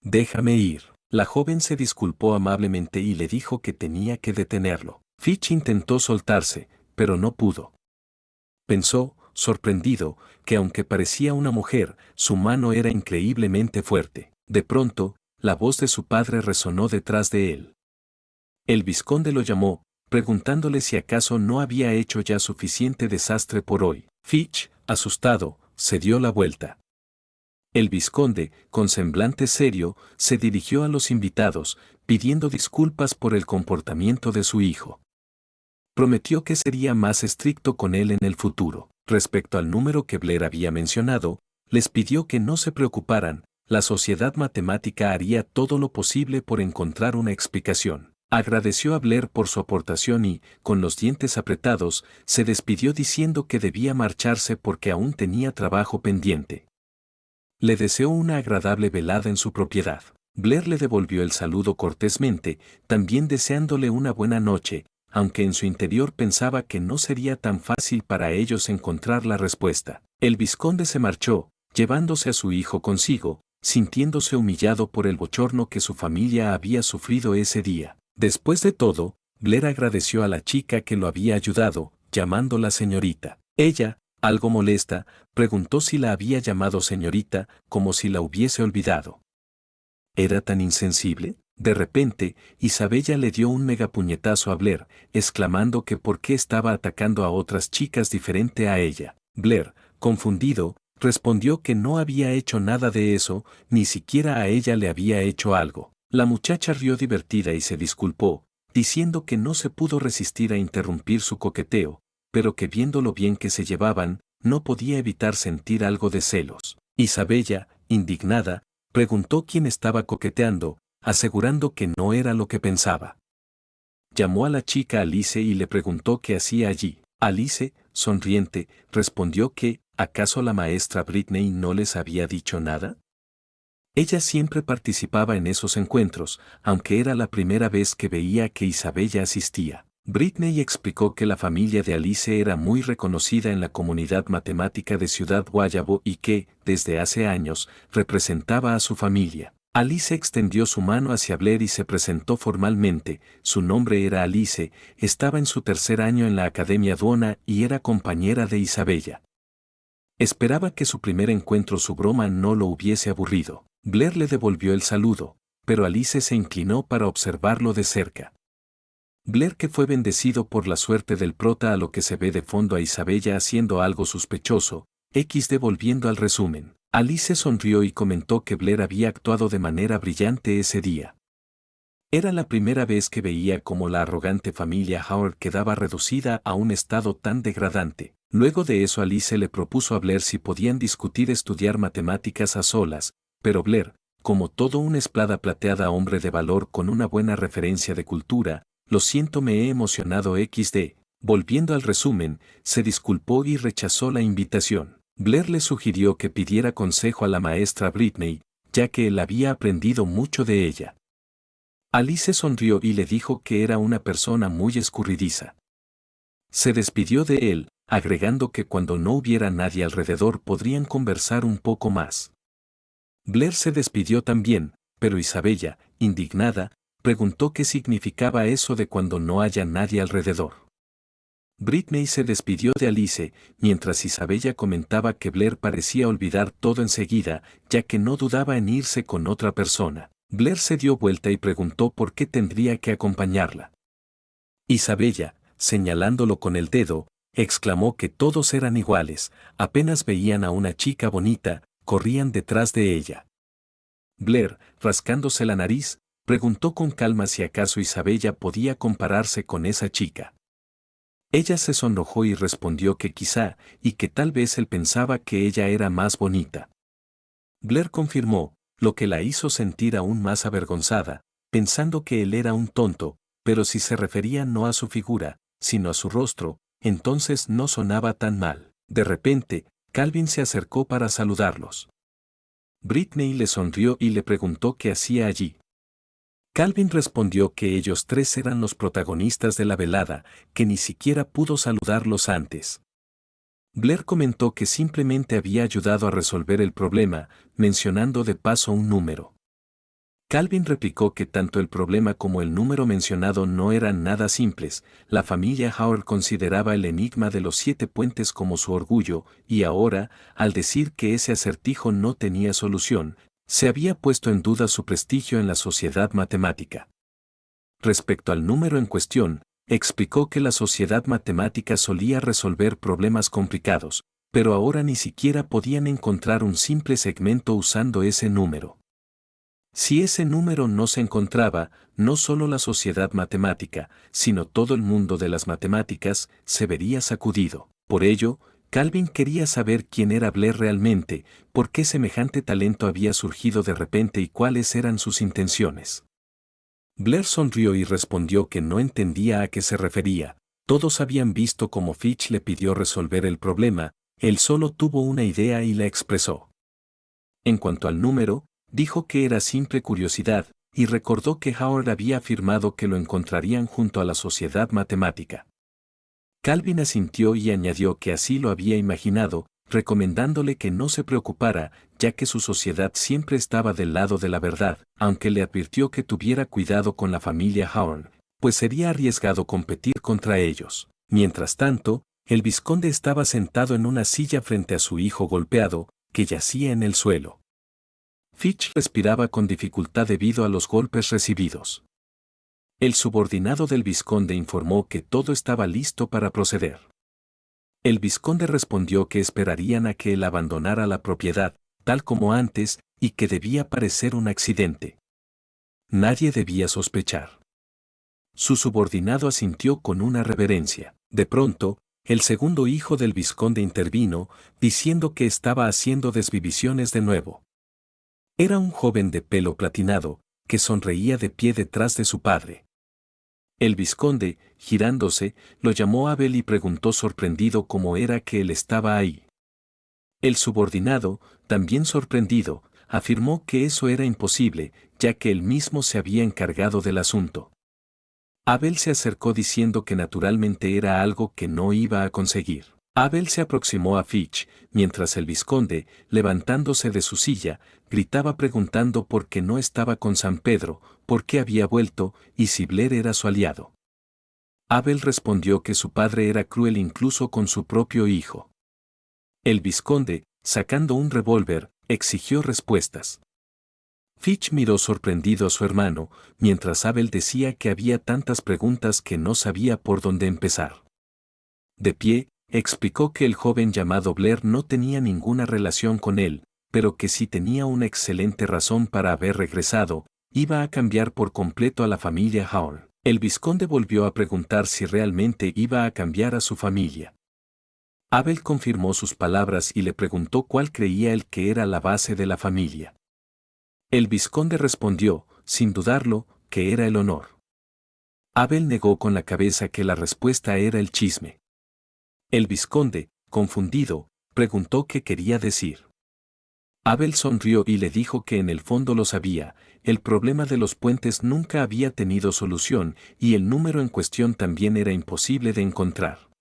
Déjame ir. La joven se disculpó amablemente y le dijo que tenía que detenerlo. Fitch intentó soltarse, pero no pudo. Pensó, sorprendido, que aunque parecía una mujer, su mano era increíblemente fuerte. De pronto, la voz de su padre resonó detrás de él. El vizconde lo llamó, preguntándole si acaso no había hecho ya suficiente desastre por hoy. Fitch, asustado, se dio la vuelta. El vizconde, con semblante serio, se dirigió a los invitados, pidiendo disculpas por el comportamiento de su hijo. Prometió que sería más estricto con él en el futuro. Respecto al número que Blair había mencionado, les pidió que no se preocuparan, la sociedad matemática haría todo lo posible por encontrar una explicación. Agradeció a Blair por su aportación y, con los dientes apretados, se despidió diciendo que debía marcharse porque aún tenía trabajo pendiente. Le deseó una agradable velada en su propiedad. Blair le devolvió el saludo cortésmente, también deseándole una buena noche, aunque en su interior pensaba que no sería tan fácil para ellos encontrar la respuesta. El vizconde se marchó, llevándose a su hijo consigo, sintiéndose humillado por el bochorno que su familia había sufrido ese día. Después de todo, Blair agradeció a la chica que lo había ayudado, llamándola señorita. Ella, algo molesta, preguntó si la había llamado señorita, como si la hubiese olvidado. ¿Era tan insensible? De repente, Isabella le dio un megapuñetazo a Blair, exclamando que por qué estaba atacando a otras chicas diferente a ella. Blair, confundido, respondió que no había hecho nada de eso, ni siquiera a ella le había hecho algo. La muchacha rió divertida y se disculpó, diciendo que no se pudo resistir a interrumpir su coqueteo, pero que viendo lo bien que se llevaban, no podía evitar sentir algo de celos. Isabella, indignada, preguntó quién estaba coqueteando, asegurando que no era lo que pensaba. Llamó a la chica Alice y le preguntó qué hacía allí. Alice, sonriente, respondió que, ¿acaso la maestra Britney no les había dicho nada? Ella siempre participaba en esos encuentros, aunque era la primera vez que veía que Isabella asistía. Britney explicó que la familia de Alice era muy reconocida en la comunidad matemática de Ciudad Guayabo y que, desde hace años, representaba a su familia. Alice extendió su mano hacia Blair y se presentó formalmente. Su nombre era Alice, estaba en su tercer año en la Academia Duona y era compañera de Isabella. Esperaba que su primer encuentro su broma no lo hubiese aburrido. Blair le devolvió el saludo, pero Alice se inclinó para observarlo de cerca. Blair, que fue bendecido por la suerte del prota, a lo que se ve de fondo a Isabella haciendo algo sospechoso, volviendo al resumen. Alice sonrió y comentó que Blair había actuado de manera brillante ese día. Era la primera vez que veía cómo la arrogante familia Howard quedaba reducida a un estado tan degradante. Luego de eso Alice le propuso a Blair si podían discutir estudiar matemáticas a solas, pero Blair, como todo un espada plateada hombre de valor con una buena referencia de cultura, lo siento, me he emocionado volviendo al resumen, se disculpó y rechazó la invitación. Blair le sugirió que pidiera consejo a la maestra Britney, ya que él había aprendido mucho de ella. Alice sonrió y le dijo que era una persona muy escurridiza. Se despidió de él, agregando que cuando no hubiera nadie alrededor podrían conversar un poco más. Blair se despidió también, pero Isabella, indignada, preguntó qué significaba eso de cuando no haya nadie alrededor. Britney se despidió de Alice, mientras Isabella comentaba que Blair parecía olvidar todo enseguida, ya que no dudaba en irse con otra persona. Blair se dio vuelta y preguntó por qué tendría que acompañarla. Isabella, señalándolo con el dedo, exclamó que todos eran iguales, apenas veían a una chica bonita, corrían detrás de ella. Blair, rascándose la nariz, preguntó con calma si acaso Isabella podía compararse con esa chica. Ella se sonrojó y respondió que quizá, y que tal vez él pensaba que ella era más bonita. Blair confirmó, lo que la hizo sentir aún más avergonzada, pensando que él era un tonto, pero si se refería no a su figura, sino a su rostro, entonces no sonaba tan mal. De repente, Calvin se acercó para saludarlos. Britney le sonrió y le preguntó qué hacía allí. Calvin respondió que ellos tres eran los protagonistas de la velada, que ni siquiera pudo saludarlos antes. Blair comentó que simplemente había ayudado a resolver el problema, mencionando de paso un número. Calvin replicó que tanto el problema como el número mencionado no eran nada simples. La familia Howard consideraba el enigma de los 7 puentes como su orgullo, y ahora, al decir que ese acertijo no tenía solución, se había puesto en duda su prestigio en la sociedad matemática. Respecto al número en cuestión, explicó que la sociedad matemática solía resolver problemas complicados, pero ahora ni siquiera podían encontrar un simple segmento usando ese número. Si ese número no se encontraba, no solo la sociedad matemática, sino todo el mundo de las matemáticas, se vería sacudido. Por ello, Calvin quería saber quién era Blair realmente, por qué semejante talento había surgido de repente y cuáles eran sus intenciones. Blair sonrió y respondió que no entendía a qué se refería. Todos habían visto cómo Fitch le pidió resolver el problema, él solo tuvo una idea y la expresó. En cuanto al número, dijo que era simple curiosidad, y recordó que Howard había afirmado que lo encontrarían junto a la sociedad matemática. Calvin asintió y añadió que así lo había imaginado, recomendándole que no se preocupara, ya que su sociedad siempre estaba del lado de la verdad, aunque le advirtió que tuviera cuidado con la familia Howard, pues sería arriesgado competir contra ellos. Mientras tanto, el vizconde estaba sentado en una silla frente a su hijo golpeado, que yacía en el suelo. Fitch respiraba con dificultad debido a los golpes recibidos. El subordinado del vizconde informó que todo estaba listo para proceder. El vizconde respondió que esperarían a que él abandonara la propiedad, tal como antes, y que debía parecer un accidente. Nadie debía sospechar. Su subordinado asintió con una reverencia. De pronto, el segundo hijo del vizconde intervino, diciendo que estaba haciendo desvivisiones de nuevo. Era un joven de pelo platinado, que sonreía de pie detrás de su padre. El vizconde, girándose, lo llamó a Abel y preguntó sorprendido cómo era que él estaba ahí. El subordinado, también sorprendido, afirmó que eso era imposible, ya que él mismo se había encargado del asunto. Abel se acercó diciendo que naturalmente era algo que no iba a conseguir. Abel se aproximó a Fitch, mientras el vizconde, levantándose de su silla, gritaba preguntando por qué no estaba con San Pedro, por qué había vuelto, y si Blair era su aliado. Abel respondió que su padre era cruel incluso con su propio hijo. El vizconde, sacando un revólver, exigió respuestas. Fitch miró sorprendido a su hermano, mientras Abel decía que había tantas preguntas que no sabía por dónde empezar. De pie, explicó que el joven llamado Blair no tenía ninguna relación con él, pero que si tenía una excelente razón para haber regresado, iba a cambiar por completo a la familia Howard. El vizconde volvió a preguntar si realmente iba a cambiar a su familia. Abel confirmó sus palabras y le preguntó cuál creía él que era la base de la familia. El vizconde respondió, sin dudarlo, que era el honor. Abel negó con la cabeza que la respuesta era el chisme. El vizconde, confundido, preguntó qué quería decir. Abel sonrió y le dijo que en el fondo lo sabía, el problema de los puentes nunca había tenido solución y el número en cuestión también era imposible de encontrar.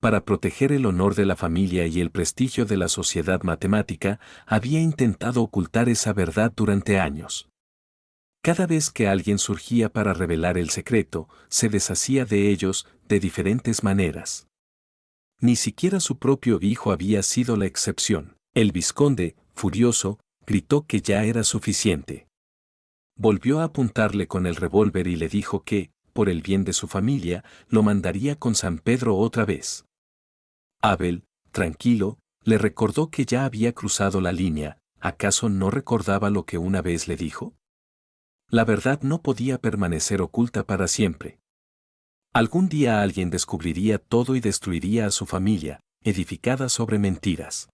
Para proteger el honor de la familia y el prestigio de la sociedad matemática, había intentado ocultar esa verdad durante años. Cada vez que alguien surgía para revelar el secreto, se deshacía de ellos de diferentes maneras. Ni siquiera su propio hijo había sido la excepción. El vizconde, furioso, gritó que ya era suficiente. Volvió a apuntarle con el revólver y le dijo que, por el bien de su familia, lo mandaría con San Pedro otra vez. Abel, tranquilo, le recordó que ya había cruzado la línea. ¿Acaso no recordaba lo que una vez le dijo? La verdad no podía permanecer oculta para siempre. Algún día alguien descubriría todo y destruiría a su familia, edificada sobre mentiras.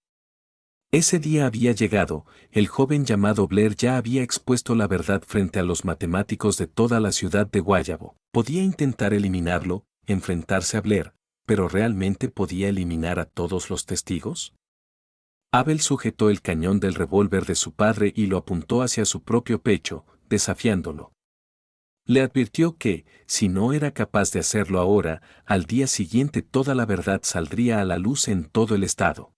Ese día había llegado, el joven llamado Blair ya había expuesto la verdad frente a los matemáticos de toda la ciudad de Guayabo. Podía intentar eliminarlo, enfrentarse a Blair, pero ¿realmente podía eliminar a todos los testigos? Abel sujetó el cañón del revólver de su padre y lo apuntó hacia su propio pecho, desafiándolo. Le advirtió que, si no era capaz de hacerlo ahora, al día siguiente toda la verdad saldría a la luz en todo el estado.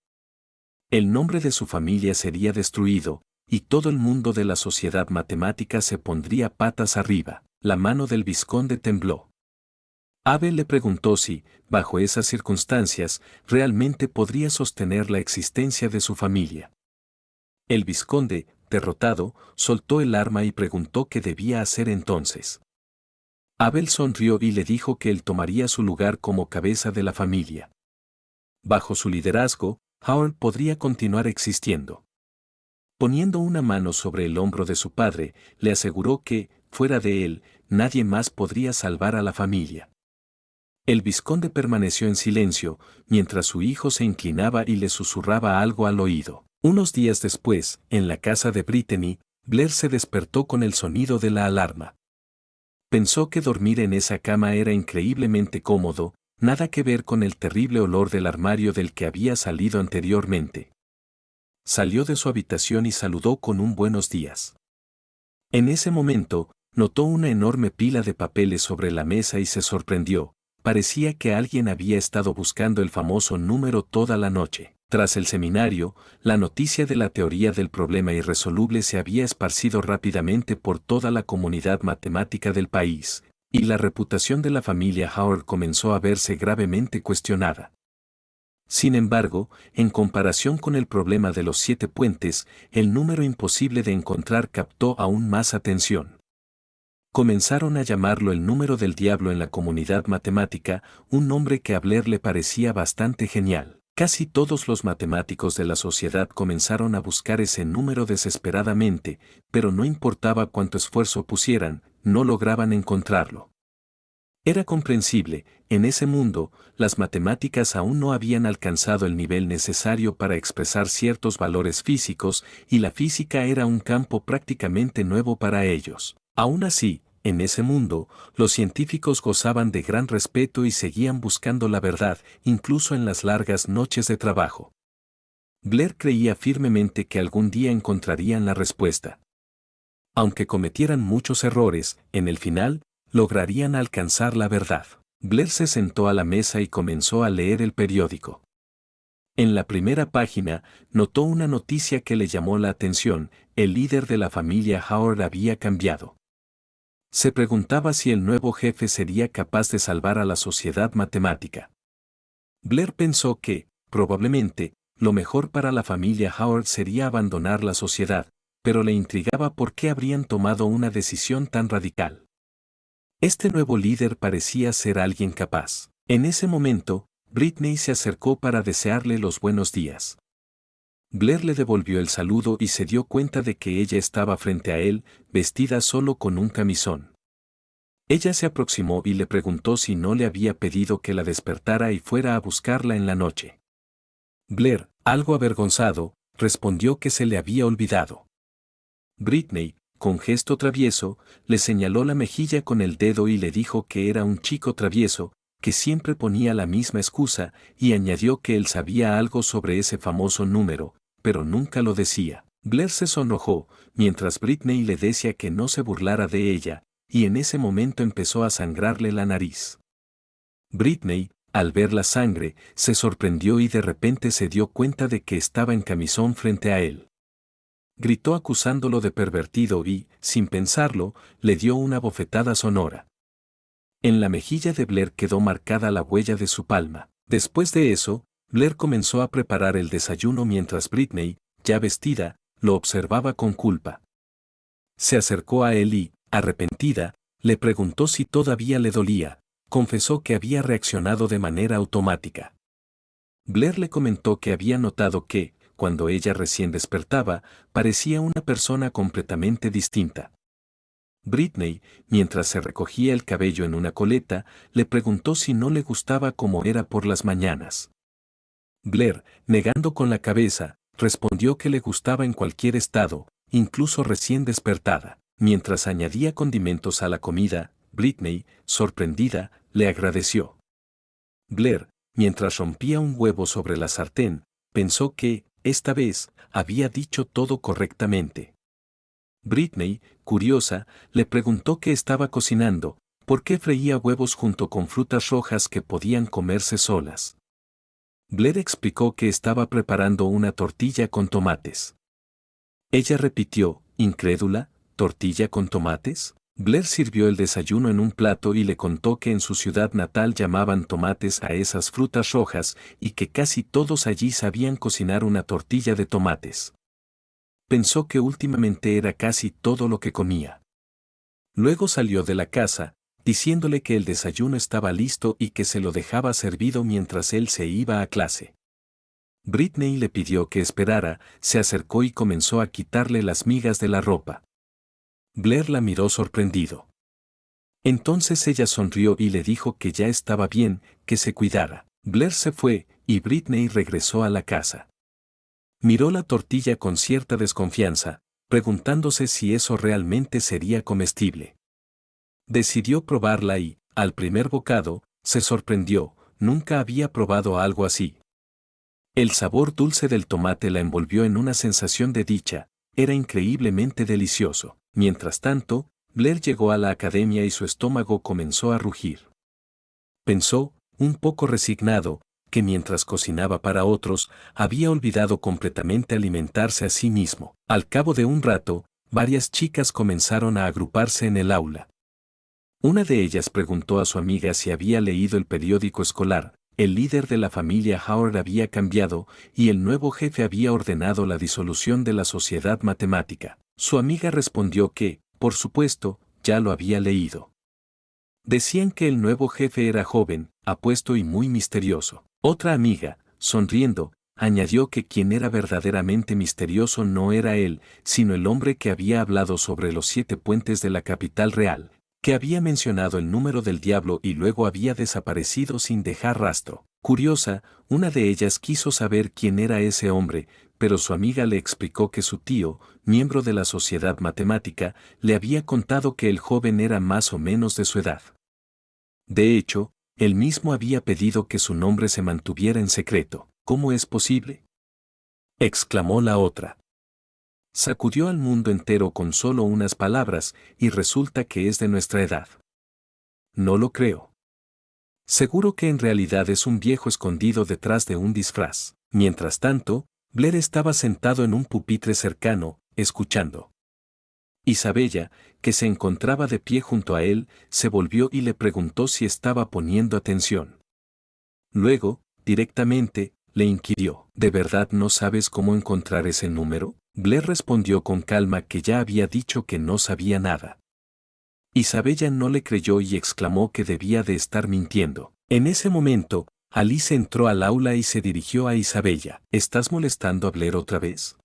El nombre de su familia sería destruido, y todo el mundo de la sociedad matemática se pondría patas arriba. La mano del vizconde tembló. Abel le preguntó si, bajo esas circunstancias, realmente podría sostener la existencia de su familia. El vizconde, derrotado, soltó el arma y preguntó qué debía hacer entonces. Abel sonrió y le dijo que él tomaría su lugar como cabeza de la familia. Bajo su liderazgo, Howard podría continuar existiendo. Poniendo una mano sobre el hombro de su padre, le aseguró que, fuera de él, nadie más podría salvar a la familia. El vizconde permaneció en silencio, mientras su hijo se inclinaba y le susurraba algo al oído. Unos días después, en la casa de Brittany, Blair se despertó con el sonido de la alarma. Pensó que dormir en esa cama era increíblemente cómodo, nada que ver con el terrible olor del armario del que había salido anteriormente. Salió de su habitación y saludó con un buenos días. En ese momento, notó una enorme pila de papeles sobre la mesa y se sorprendió. Parecía que alguien había estado buscando el famoso número toda la noche. Tras el seminario, la noticia de la teoría del problema irresoluble se había esparcido rápidamente por toda la comunidad matemática del país, y la reputación de la familia Howard comenzó a verse gravemente cuestionada. Sin embargo, en comparación con el problema de los 7 puentes, el número imposible de encontrar captó aún más atención. Comenzaron a llamarlo el número del diablo en la comunidad matemática, un nombre que a Blair le parecía bastante genial. Casi todos los matemáticos de la sociedad comenzaron a buscar ese número desesperadamente, pero no importaba cuánto esfuerzo pusieran, no lograban encontrarlo. Era comprensible, en ese mundo, las matemáticas aún no habían alcanzado el nivel necesario para expresar ciertos valores físicos, y la física era un campo prácticamente nuevo para ellos. Aún así, en ese mundo, los científicos gozaban de gran respeto y seguían buscando la verdad, incluso en las largas noches de trabajo. Blair creía firmemente que algún día encontrarían la respuesta. Aunque cometieran muchos errores, en el final, lograrían alcanzar la verdad. Blair se sentó a la mesa y comenzó a leer el periódico. En la primera página, notó una noticia que le llamó la atención: el líder de la familia Howard había cambiado. Se preguntaba si el nuevo jefe sería capaz de salvar a la sociedad matemática. Blair pensó que, probablemente, lo mejor para la familia Howard sería abandonar la sociedad, pero le intrigaba por qué habrían tomado una decisión tan radical. Este nuevo líder parecía ser alguien capaz. En ese momento, Britney se acercó para desearle los buenos días. Blair le devolvió el saludo y se dio cuenta de que ella estaba frente a él, vestida solo con un camisón. Ella se aproximó y le preguntó si no le había pedido que la despertara y fuera a buscarla en la noche. Blair, algo avergonzado, respondió que se le había olvidado. Britney, con gesto travieso, le señaló la mejilla con el dedo y le dijo que era un chico travieso, que siempre ponía la misma excusa, y añadió que él sabía algo sobre ese famoso número, pero nunca lo decía. Blair se sonrojó, mientras Britney le decía que no se burlara de ella, y en ese momento empezó a sangrarle la nariz. Britney, al ver la sangre, se sorprendió y de repente se dio cuenta de que estaba en camisón frente a él. Gritó acusándolo de pervertido y, sin pensarlo, le dio una bofetada sonora. En la mejilla de Blair quedó marcada la huella de su palma. Después de eso, Blair comenzó a preparar el desayuno mientras Britney, ya vestida, lo observaba con culpa. Se acercó a él y, arrepentida, le preguntó si todavía le dolía. Confesó que había reaccionado de manera automática. Blair le comentó que había notado que, cuando ella recién despertaba, parecía una persona completamente distinta. Britney, mientras se recogía el cabello en una coleta, le preguntó si no le gustaba como era por las mañanas. Blair, negando con la cabeza, respondió que le gustaba en cualquier estado, incluso recién despertada. Mientras añadía condimentos a la comida, Britney, sorprendida, le agradeció. Blair, mientras rompía un huevo sobre la sartén, pensó que, esta vez, había dicho todo correctamente. Britney, curiosa, le preguntó qué estaba cocinando, por qué freía huevos junto con frutas rojas que podían comerse solas. Blair explicó que estaba preparando una tortilla con tomates. Ella repitió, incrédula, ¿tortilla con tomates? Blair sirvió el desayuno en un plato y le contó que en su ciudad natal llamaban tomates a esas frutas rojas y que casi todos allí sabían cocinar una tortilla de tomates. Pensó que últimamente era casi todo lo que comía. Luego salió de la casa, diciéndole que el desayuno estaba listo y que se lo dejaba servido mientras él se iba a clase. Britney le pidió que esperara, se acercó y comenzó a quitarle las migas de la ropa. Blair la miró sorprendido. Entonces ella sonrió y le dijo que ya estaba bien, que se cuidara. Blair se fue, y Britney regresó a la casa. Miró la tortilla con cierta desconfianza, preguntándose si eso realmente sería comestible. Decidió probarla y, al primer bocado, se sorprendió, nunca había probado algo así. El sabor dulce del tomate la envolvió en una sensación de dicha, era increíblemente delicioso. Mientras tanto, Blair llegó a la academia y su estómago comenzó a rugir. Pensó, un poco resignado, que mientras cocinaba para otros, había olvidado completamente alimentarse a sí mismo. Al cabo de un rato, varias chicas comenzaron a agruparse en el aula. Una de ellas preguntó a su amiga si había leído el periódico escolar, el líder de la familia Howard había cambiado y el nuevo jefe había ordenado la disolución de la sociedad matemática. Su amiga respondió que, por supuesto, ya lo había leído. Decían que el nuevo jefe era joven, apuesto y muy misterioso. Otra amiga, sonriendo, añadió que quien era verdaderamente misterioso no era él, sino el hombre que había hablado sobre los 7 puentes de la capital real, que había mencionado el número del diablo y luego había desaparecido sin dejar rastro. Curiosa, una de ellas quiso saber quién era ese hombre, pero su amiga le explicó que su tío, miembro de la sociedad matemática, le había contado que el joven era más o menos de su edad. De hecho, él mismo había pedido que su nombre se mantuviera en secreto. ¿Cómo es posible?, exclamó la otra. Sacudió al mundo entero con solo unas palabras, y resulta que es de nuestra edad. No lo creo. Seguro que en realidad es un viejo escondido detrás de un disfraz. Mientras tanto, Blair estaba sentado en un pupitre cercano, escuchando. Isabella, que se encontraba de pie junto a él, se volvió y le preguntó si estaba poniendo atención. Luego, directamente, le inquirió: ¿de verdad no sabes cómo encontrar ese número? Blair respondió con calma que ya había dicho que no sabía nada. Isabella no le creyó y exclamó que debía de estar mintiendo. En ese momento, Alice entró al aula y se dirigió a Isabella. ¿Estás molestando a Blair otra vez?,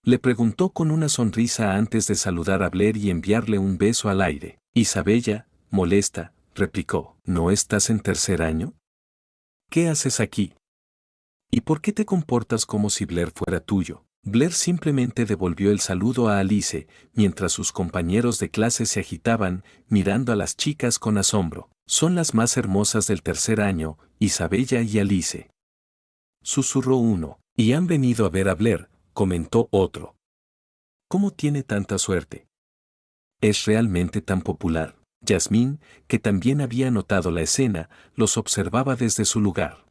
le preguntó con una sonrisa antes de saludar a Blair y enviarle un beso al aire. Isabella, molesta, replicó: ¿no estás en tercer año? ¿Qué haces aquí? ¿Y por qué te comportas como si Blair fuera tuyo? Blair simplemente devolvió el saludo a Alice, mientras sus compañeros de clase se agitaban, mirando a las chicas con asombro. Son las más hermosas del tercer año, Isabella y Alice, susurró uno. Y han venido a ver a Blair, comentó otro. ¿Cómo tiene tanta suerte? ¿Es realmente tan popular? Yasmín, que también había notado la escena, los observaba desde su lugar.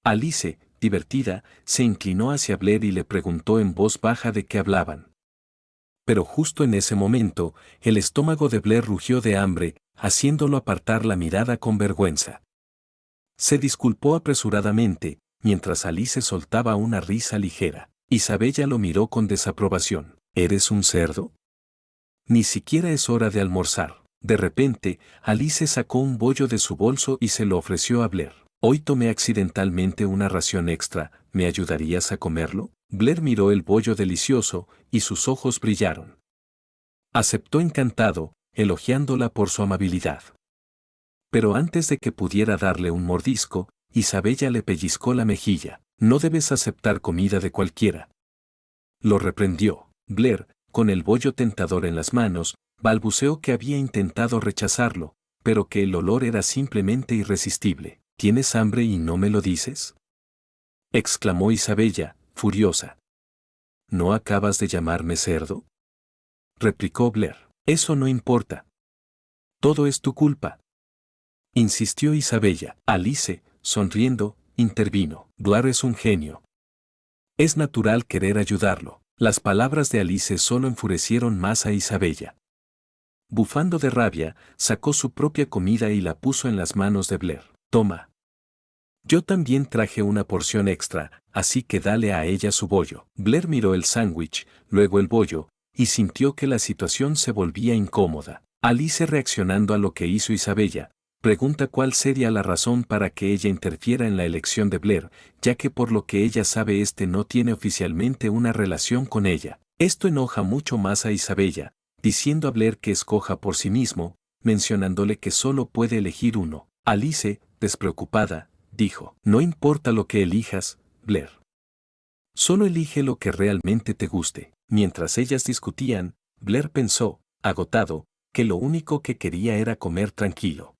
Alice, divertida, se inclinó hacia Blair y le preguntó en voz baja de qué hablaban. Pero justo en ese momento, el estómago de Blair rugió de hambre, haciéndolo apartar la mirada con vergüenza. Se disculpó apresuradamente, mientras Alice soltaba una risa ligera. Isabella lo miró con desaprobación. ¿Eres un cerdo? Ni siquiera es hora de almorzar. De repente, Alice sacó un bollo de su bolso y se lo ofreció a Blair. Hoy tomé accidentalmente una ración extra, ¿me ayudarías a comerlo? Blair miró el bollo delicioso, y sus ojos brillaron. Aceptó encantado, elogiándola por su amabilidad. Pero antes de que pudiera darle un mordisco, Isabella le pellizcó la mejilla. No debes aceptar comida de cualquiera. Lo reprendió. Blair, con el bollo tentador en las manos, balbuceó que había intentado rechazarlo, pero que el olor era simplemente irresistible. ¿Tienes hambre y no me lo dices?, exclamó Isabella, furiosa. ¿No acabas de llamarme cerdo?, replicó Blair. Eso no importa. Todo es tu culpa, insistió Isabella. Alice, sonriendo, intervino. Blair es un genio. Es natural querer ayudarlo. Las palabras de Alice solo enfurecieron más a Isabella. Bufando de rabia, sacó su propia comida y la puso en las manos de Blair. Toma. Yo también traje una porción extra, así que dale a ella su bollo. Blair miró el sándwich, luego el bollo, y sintió que la situación se volvía incómoda. Alice, reaccionando a lo que hizo Isabella, pregunta cuál sería la razón para que ella interfiera en la elección de Blair, ya que por lo que ella sabe no tiene oficialmente una relación con ella. Esto enoja mucho más a Isabella, diciendo a Blair que escoja por sí mismo, mencionándole que solo puede elegir uno. Alice, despreocupada, dijo: no importa lo que elijas, Blair. Solo elige lo que realmente te guste. Mientras ellas discutían, Blair pensó, agotado, que lo único que quería era comer tranquilo.